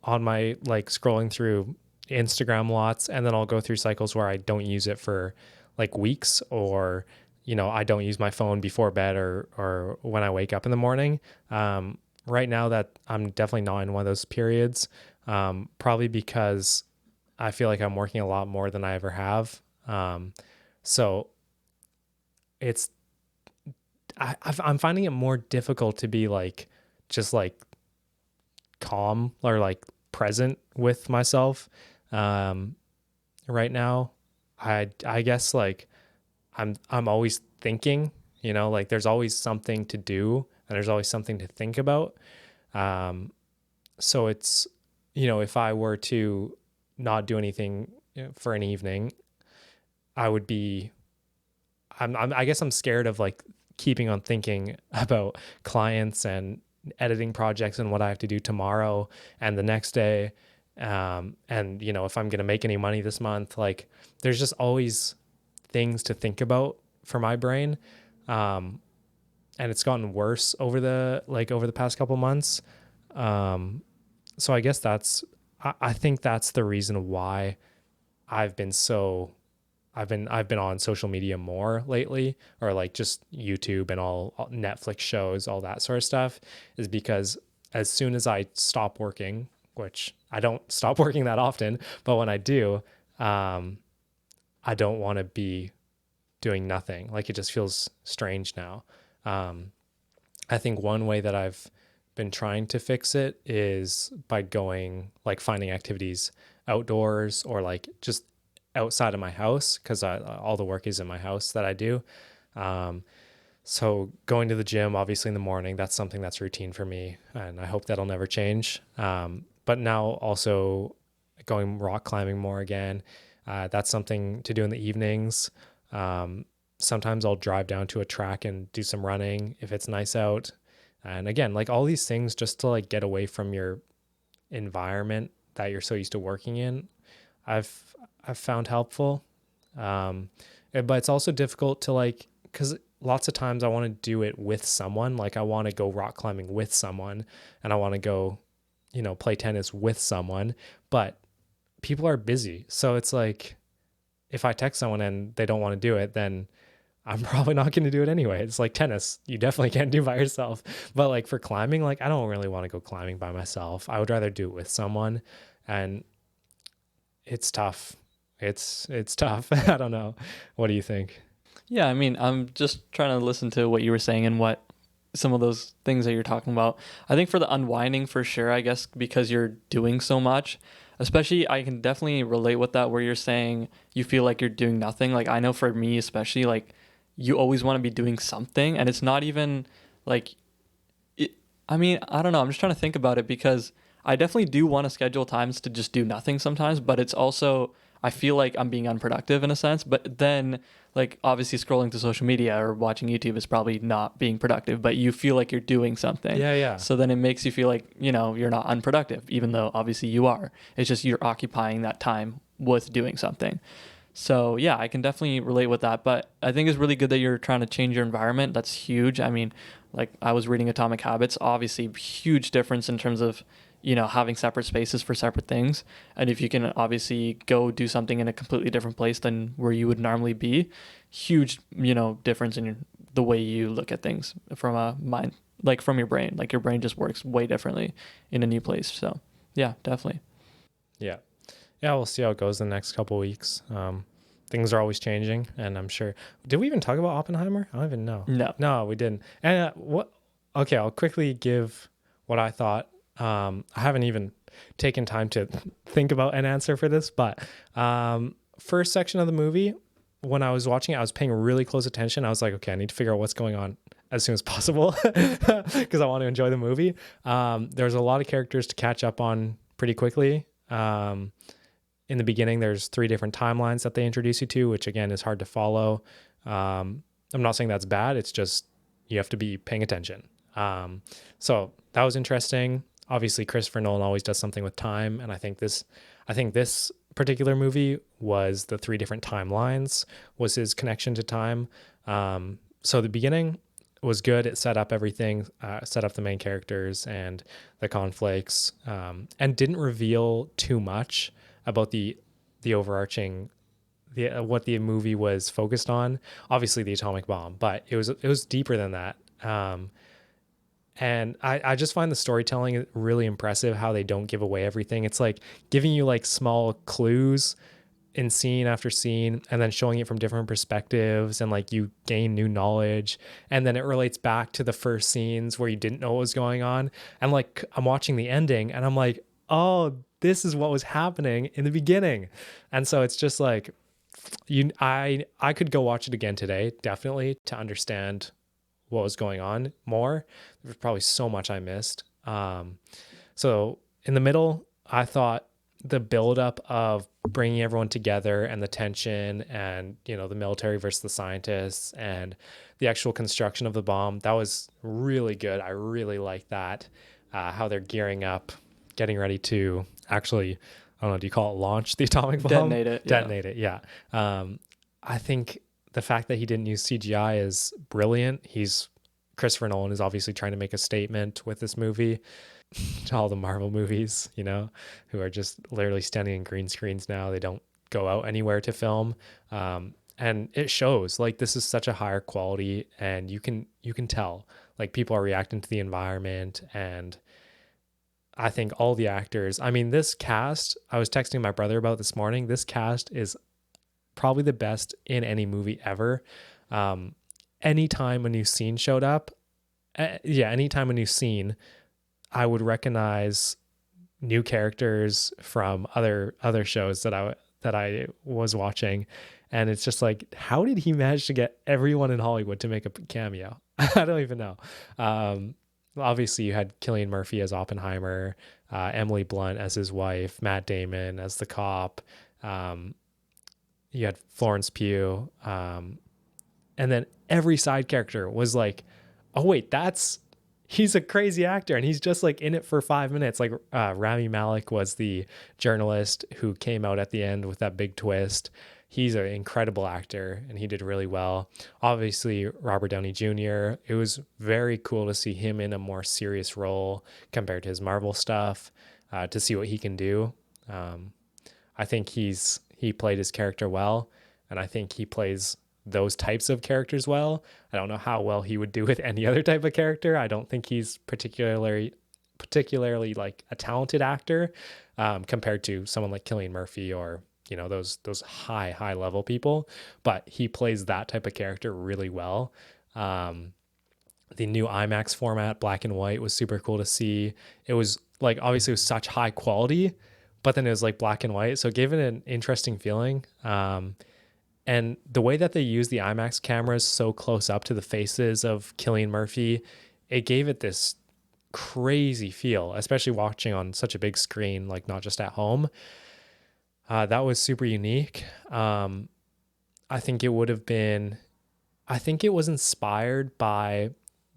[SPEAKER 1] on my like scrolling through Instagram lots, and then I'll go through cycles where I don't use it for like weeks, or I don't use my phone before bed or when I wake up in the morning. Right now that I'm definitely not in one of those periods, probably because I feel like I'm working a lot more than I ever have. So it's I'm finding it more difficult to be like just like calm or like present with myself right now. I guess like I'm always thinking, like there's always something to do and there's always something to think about. So it's, if I were to not do anything for an evening, I would be I guess I'm scared of like keeping on thinking about clients and editing projects and what I have to do tomorrow and the next day. And if I'm going to make any money this month, like there's just always things to think about for my brain. And it's gotten worse over the past couple months. So I guess I think that's the reason why I've been so I've been on social media more lately, or like just YouTube and all Netflix shows, all that sort of stuff, is because as soon as I stop working, which I don't stop working that often, but when I do, um, I don't want to be doing nothing. Like it just feels strange now. Um, I think one way that I've been trying to fix it is by going like finding activities outdoors or like just outside of my house because all the work is in my house that I do. Um, so going to the gym, obviously in the morning, that's something that's routine for me, and I hope that'll never change. But now also going rock climbing more again. That's something to do in the evenings. Um, Sometimes I'll drive down to a track and do some running if it's nice out. And again, like all these things just to like get away from your environment that you're so used to working in, I've found helpful. Um, but it's also difficult to like, because lots of times I want to do it with someone. Like I want to go rock climbing with someone and I want to go, play tennis with someone, but people are busy. So it's like, if I text someone and they don't want to do it, then I'm probably not going to do it anyway. It's like tennis. You definitely can't do by yourself. But like for climbing, like I don't really want to go climbing by myself. I would rather do it with someone. And it's tough. It's tough. I don't know. What do you think?
[SPEAKER 2] Yeah, I mean, I'm just trying to listen to what you were saying and what some of those things that you're talking about. I think for the unwinding, for sure, I guess because you're doing so much, especially I can definitely relate with that where you're saying you feel like you're doing nothing. Like I know for me especially, like you always want to be doing something, and it's not even like it, I mean, I don't know. I'm just trying to think about it because I definitely do want to schedule times to just do nothing sometimes, but it's also I feel like I'm being unproductive in a sense. But then, like obviously, scrolling through social media or watching YouTube is probably not being productive, but you feel like you're doing something.
[SPEAKER 1] Yeah, yeah.
[SPEAKER 2] So then it makes you feel like you're not unproductive, even though obviously you are. It's just you're occupying that time with doing something. So yeah, I can definitely relate with that. But I think it's really good that you're trying to change your environment. That's huge. I mean, like I was reading Atomic Habits, obviously huge difference in terms of, having separate spaces for separate things. And if you can obviously go do something in a completely different place than where you would normally be, huge, difference in the way you look at things from a mind, like from your brain. Like your brain just works way differently in a new place. So yeah, definitely.
[SPEAKER 1] Yeah. Yeah, we'll see how it goes the next couple of weeks. Things are always changing, and I'm sure. Did we even talk about Oppenheimer? I don't even know.
[SPEAKER 2] No.
[SPEAKER 1] No, we didn't. And what? Okay, I'll quickly give what I thought. I haven't even taken time to think about an answer for this, but first section of the movie, when I was watching it, I was paying really close attention. I was like, okay, I need to figure out what's going on as soon as possible because I want to enjoy the movie. There's a lot of characters to catch up on pretty quickly. In the beginning, there's 3 different timelines that they introduce you to, which again is hard to follow. I'm not saying that's bad. It's just you have to be paying attention. So that was interesting. Obviously, Christopher Nolan always does something with time, and I think this particular movie was the 3 different timelines was his connection to time. So the beginning was good. It set up everything, set up the main characters and the conflicts, and didn't reveal too much about the overarching what the movie was focused on. Obviously, the atomic bomb, but it was deeper than that. And I just find the storytelling really impressive. How they don't give away everything. It's like giving you like small clues in scene after scene and then showing it from different perspectives, and like you gain new knowledge, and then it relates back to the first scenes where you didn't know what was going on. And like I'm watching the ending and I'm like, oh, this is what was happening in the beginning. And so it's just like I could go watch it again today, definitely, to understand what was going on more. There's probably so much I missed. So in the middle, I thought the buildup of bringing everyone together and the tension and, the military versus the scientists and the actual construction of the bomb, that was really good. I really like that. How they're gearing up, getting ready to actually, I don't know, do you call it launch the atomic bomb?
[SPEAKER 2] Detonate it.
[SPEAKER 1] Detonate it, yeah. I think the fact that he didn't use CGI is brilliant. Christopher Nolan is obviously trying to make a statement with this movie. All the Marvel movies, who are just literally standing in green screens now. They don't go out anywhere to film. And it shows. Like, this is such a higher quality, and you can tell like people are reacting to the environment, and I think all the actors, I mean, this cast, I was texting my brother about this morning. This cast is probably the best in any movie ever. Um, Anytime a new scene showed up, anytime a new scene, I would recognize new characters from other shows that I was watching, and it's just like, how did he manage to get everyone in Hollywood to make a cameo? I don't even know. Um, Obviously, you had Cillian Murphy as Oppenheimer, Emily Blunt as his wife, Matt Damon as the cop. Um, you had Florence Pugh, and then every side character was like, oh wait, that's he's a crazy actor and he's just like in it for 5 minutes. Like Rami Malek was the journalist who came out at the end with that big twist. He's an incredible actor and he did really well. Obviously, Robert Downey Jr., it was very cool to see him in a more serious role compared to his Marvel stuff, to see what he can do. Um, I think he played his character well, and I think he plays those types of characters well. I don't know how well he would do with any other type of character. I don't think he's particularly like a talented actor, compared to someone like Cillian Murphy or those high level people. But he plays that type of character really well. Um, the new IMAX format, black and white, was super cool to see. It was like obviously it was such high quality, but then it was like black and white, so it gave it an interesting feeling. And the way that they use the IMAX cameras so close up to the faces of Cillian Murphy, it gave it this crazy feel, especially watching on such a big screen, like not just at home. That was super unique. I think it would have been, I think it was inspired by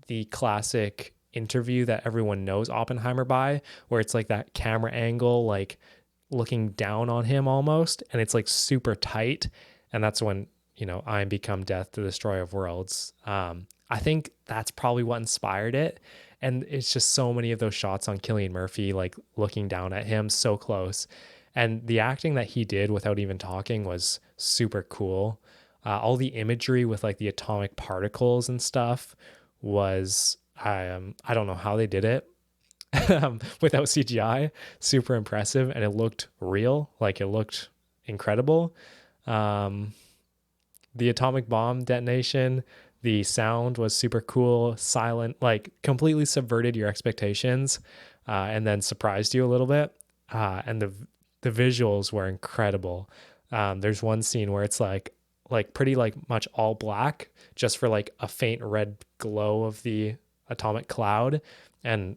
[SPEAKER 1] the classic interview that everyone knows Oppenheimer by, where it's like that camera angle, like looking down on him almost, and it's like super tight. And that's when, I am become death, the destroyer of worlds. I think that's probably what inspired it. And it's just so many of those shots on Cillian Murphy, like looking down at him so close. And the acting that he did without even talking was super cool. All the imagery with like the atomic particles and stuff was, I don't know how they did it, without CGI. Super impressive, and it looked real, like it looked incredible. Um, the atomic bomb detonation, the sound was super cool, silent, like completely subverted your expectations, and then surprised you a little bit. And the visuals were incredible. There's one scene where it's like pretty like much all black, just for like a faint red glow of the atomic cloud, and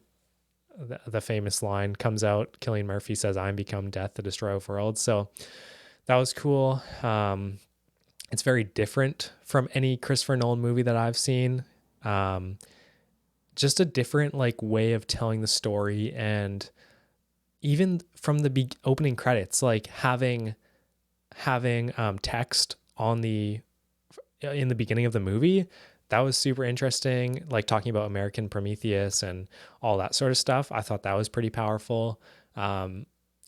[SPEAKER 1] the famous line comes out. Cillian Murphy says, "I'm become death, the destroyer of worlds." So that was cool. It's very different from any Christopher Nolan movie that I've seen. Just a different like way of telling the story, and even from the opening credits, like having text on the in the beginning of the movie, that was super interesting. Like talking about American Prometheus and all that sort of stuff. I thought that was pretty powerful. And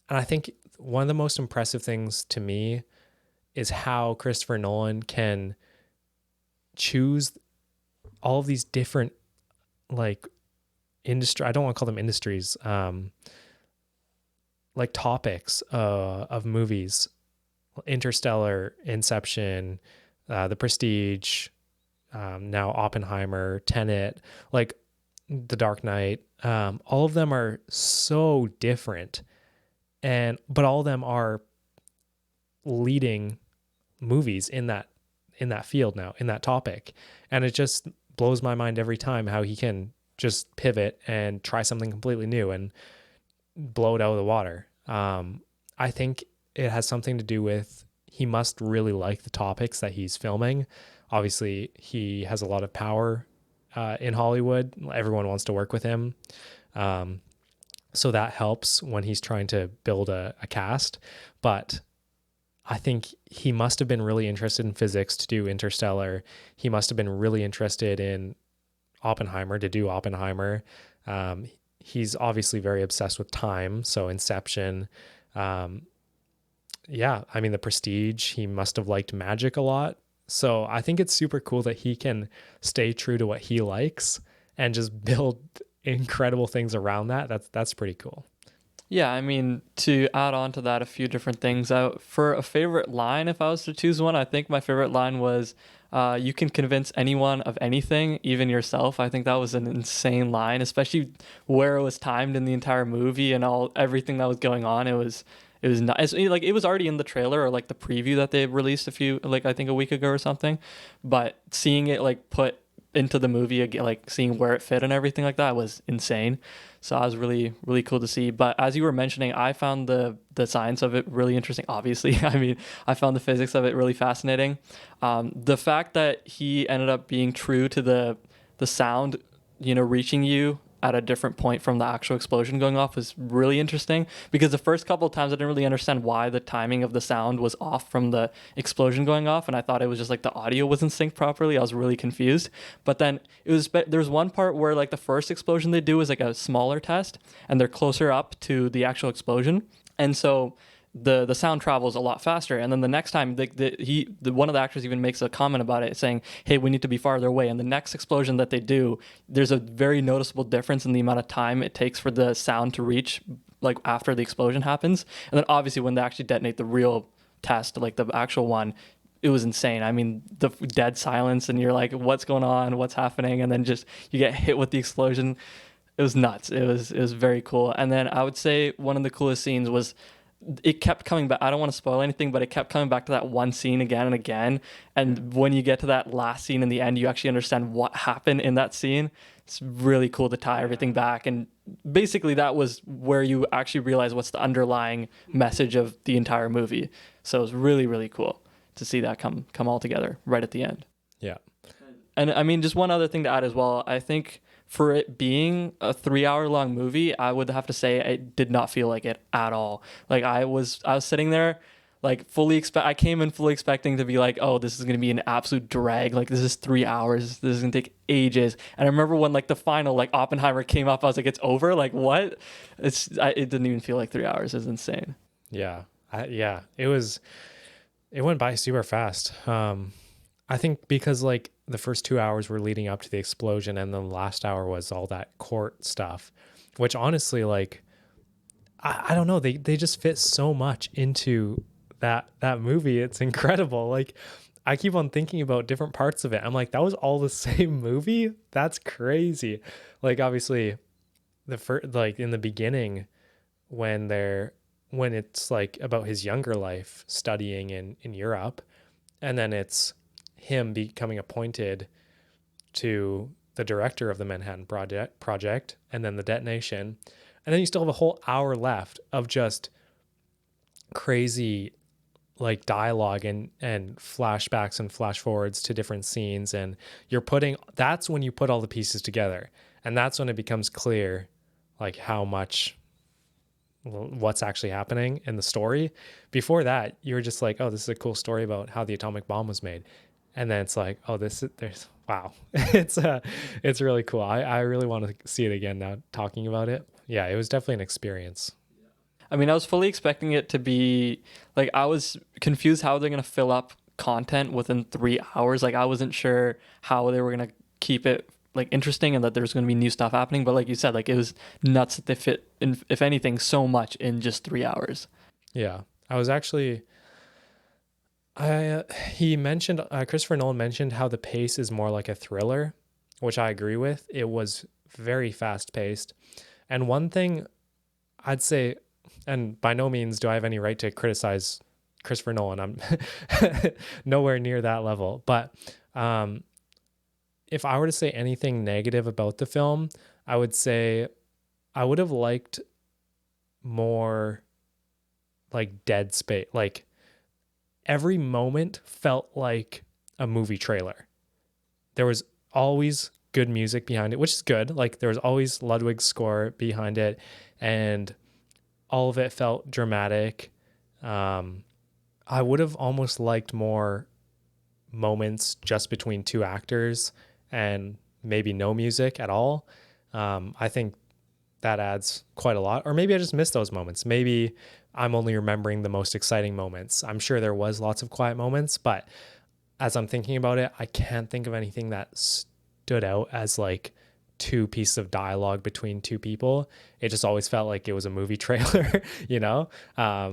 [SPEAKER 1] I think one of the most impressive things to me is how Christopher Nolan can choose all of these different like industry. I don't want to call them industries. Like topics of movies: Interstellar, Inception, The Prestige, now Oppenheimer, Tenet, like The Dark Knight. All of them are so different, but all of them are leading movies in that field now, in that topic. And it just blows my mind every time how he can just pivot and try something completely new and blow it out of the water. I think it has something to do with he must really like the topics that he's filming. Obviously, he has a lot of power in Hollywood. Everyone wants to work with him. So that helps when he's trying to build a cast. But I think he must have been really interested in physics to do Interstellar. He must have been really interested in Oppenheimer to do Oppenheimer. He's obviously very obsessed with time, so Inception. Yeah, I mean, The Prestige, he must have liked magic a lot. So I think it's super cool that he can stay true to what he likes and just build incredible things around that, that's pretty cool.
[SPEAKER 2] Yeah, I mean, to add on to that, a few different things. For a favorite line, if I was to choose one, I think my favorite line was, "You can convince anyone of anything, even yourself." I think that was an insane line, especially where it was timed in the entire movie and everything that was going on. It was not like it was already in the trailer or like the preview that they released a few like I think a week ago or something, but seeing it like put into the movie again, like seeing where it fit and everything like that was insane. So that was really really cool to see. But as you were mentioning, I found the science of it really interesting. Obviously, I mean, I found the physics of it really fascinating. The fact that he ended up being true to the sound, reaching you at a different point from the actual explosion going off was really interesting, because the first couple of times I didn't really understand why the timing of the sound was off from the explosion going off, and I thought it was just like the audio wasn't synced properly. I was really confused. But then there's one part where like the first explosion they do is like a smaller test and they're closer up to the actual explosion. And so the sound travels a lot faster, and then the next time one of the actors even makes a comment about it, saying, "Hey, we need to be farther away." And the next explosion that they do, there's a very noticeable difference in the amount of time it takes for the sound to reach, like after the explosion happens. And then obviously when they actually detonate the real test, like the actual one, it was insane. I mean, the dead silence, and you're like, "What's going on? What's happening?" And then just you get hit with the explosion. It was nuts. It was very cool. And then I would say one of the coolest scenes was, it kept coming back. I don't want to spoil anything, but it kept coming back to that one scene again and again. And when you get to that last scene in the end, you actually understand what happened in that scene. It's really cool to tie everything back. And basically, that was where you actually realize what's the underlying message of the entire movie. So it was really, really cool to see that come all together right at the end.
[SPEAKER 1] Yeah.
[SPEAKER 2] And I mean, just one other thing to add as well. I think for it being a 3 hour long movie, I would have to say it did not feel like it at all. Like I was sitting there, like I came in fully expecting to be like, oh, this is gonna be an absolute drag. Like this is 3 hours. This is gonna take ages. And I remember when like the final like Oppenheimer came up, I was like, it's over. Like what? It didn't even feel like 3 hours. It's insane.
[SPEAKER 1] Yeah. Yeah. It went by super fast. I think because like the first 2 hours were leading up to the explosion, and then the last hour was all that court stuff, which honestly, like, I don't know, they just fit so much into that movie. It's incredible. Like, I keep on thinking about different parts of it. I'm like, that was all the same movie? That's crazy. Like, obviously, the first, like in the beginning, when it's like about his younger life studying in Europe, and then it's him becoming appointed to the director of the Manhattan project, and then the detonation. And then you still have a whole hour left of just crazy like dialogue and flashbacks and flash forwards to different scenes. And that's when you put all the pieces together. And that's when it becomes clear like how much what's actually happening in the story. Before that, you were just like, oh, this is a cool story about how the atomic bomb was made. And then it's like, oh, wow. It's really cool. I really want to see it again now talking about it. Yeah, it was definitely an experience.
[SPEAKER 2] I mean, I was fully expecting it to be like, I was confused how they're gonna fill up content within 3 hours. Like I wasn't sure how they were gonna keep it like interesting and that there's gonna be new stuff happening. But like you said, like it was nuts that they fit in, if anything, so much in just 3 hours.
[SPEAKER 1] Yeah, I was actually. He mentioned Christopher Nolan mentioned how the pace is more like a thriller, which I agree with. It was very fast paced, and one thing I'd say, and by no means do I have any right to criticize Christopher Nolan. I'm nowhere near that level, but if I were to say anything negative about the film, I would say I would have liked more like dead space, like every moment felt like a movie trailer. There was always good music behind it, which is good. Like there was always Ludwig's score behind it, and all of it felt dramatic. I would have almost liked more moments just between two actors and maybe no music at all. I think that adds quite a lot. Or maybe I just missed those moments. Maybe I'm only remembering the most exciting moments. I'm sure there was lots of quiet moments, but as I'm thinking about it, I can't think of anything that stood out as like two pieces of dialogue between two people. It just always felt like it was a movie trailer, you know? I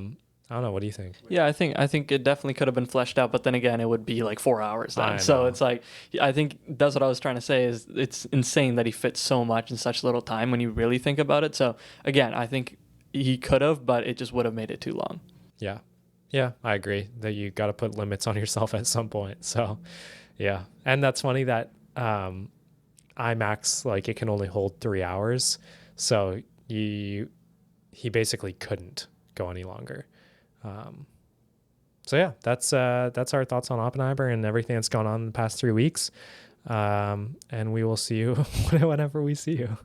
[SPEAKER 1] don't know. What do you think?
[SPEAKER 2] Yeah, I think it definitely could have been fleshed out, but then again, it would be like 4 hours then.
[SPEAKER 1] I
[SPEAKER 2] So
[SPEAKER 1] know.
[SPEAKER 2] it's like, I think that's what I was trying to say is it's insane that he fits so much in such little time when you really think about it. So again, I think he could have, but it just would have made it too long.
[SPEAKER 1] Yeah. Yeah, I agree that you got to put limits on yourself at some point. So, yeah. And that's funny that IMAX, like, it can only hold 3 hours. So he basically couldn't go any longer. So yeah, that's our thoughts on Oppenheimer and everything that's gone on in the past 3 weeks. And we will see you whenever we see you.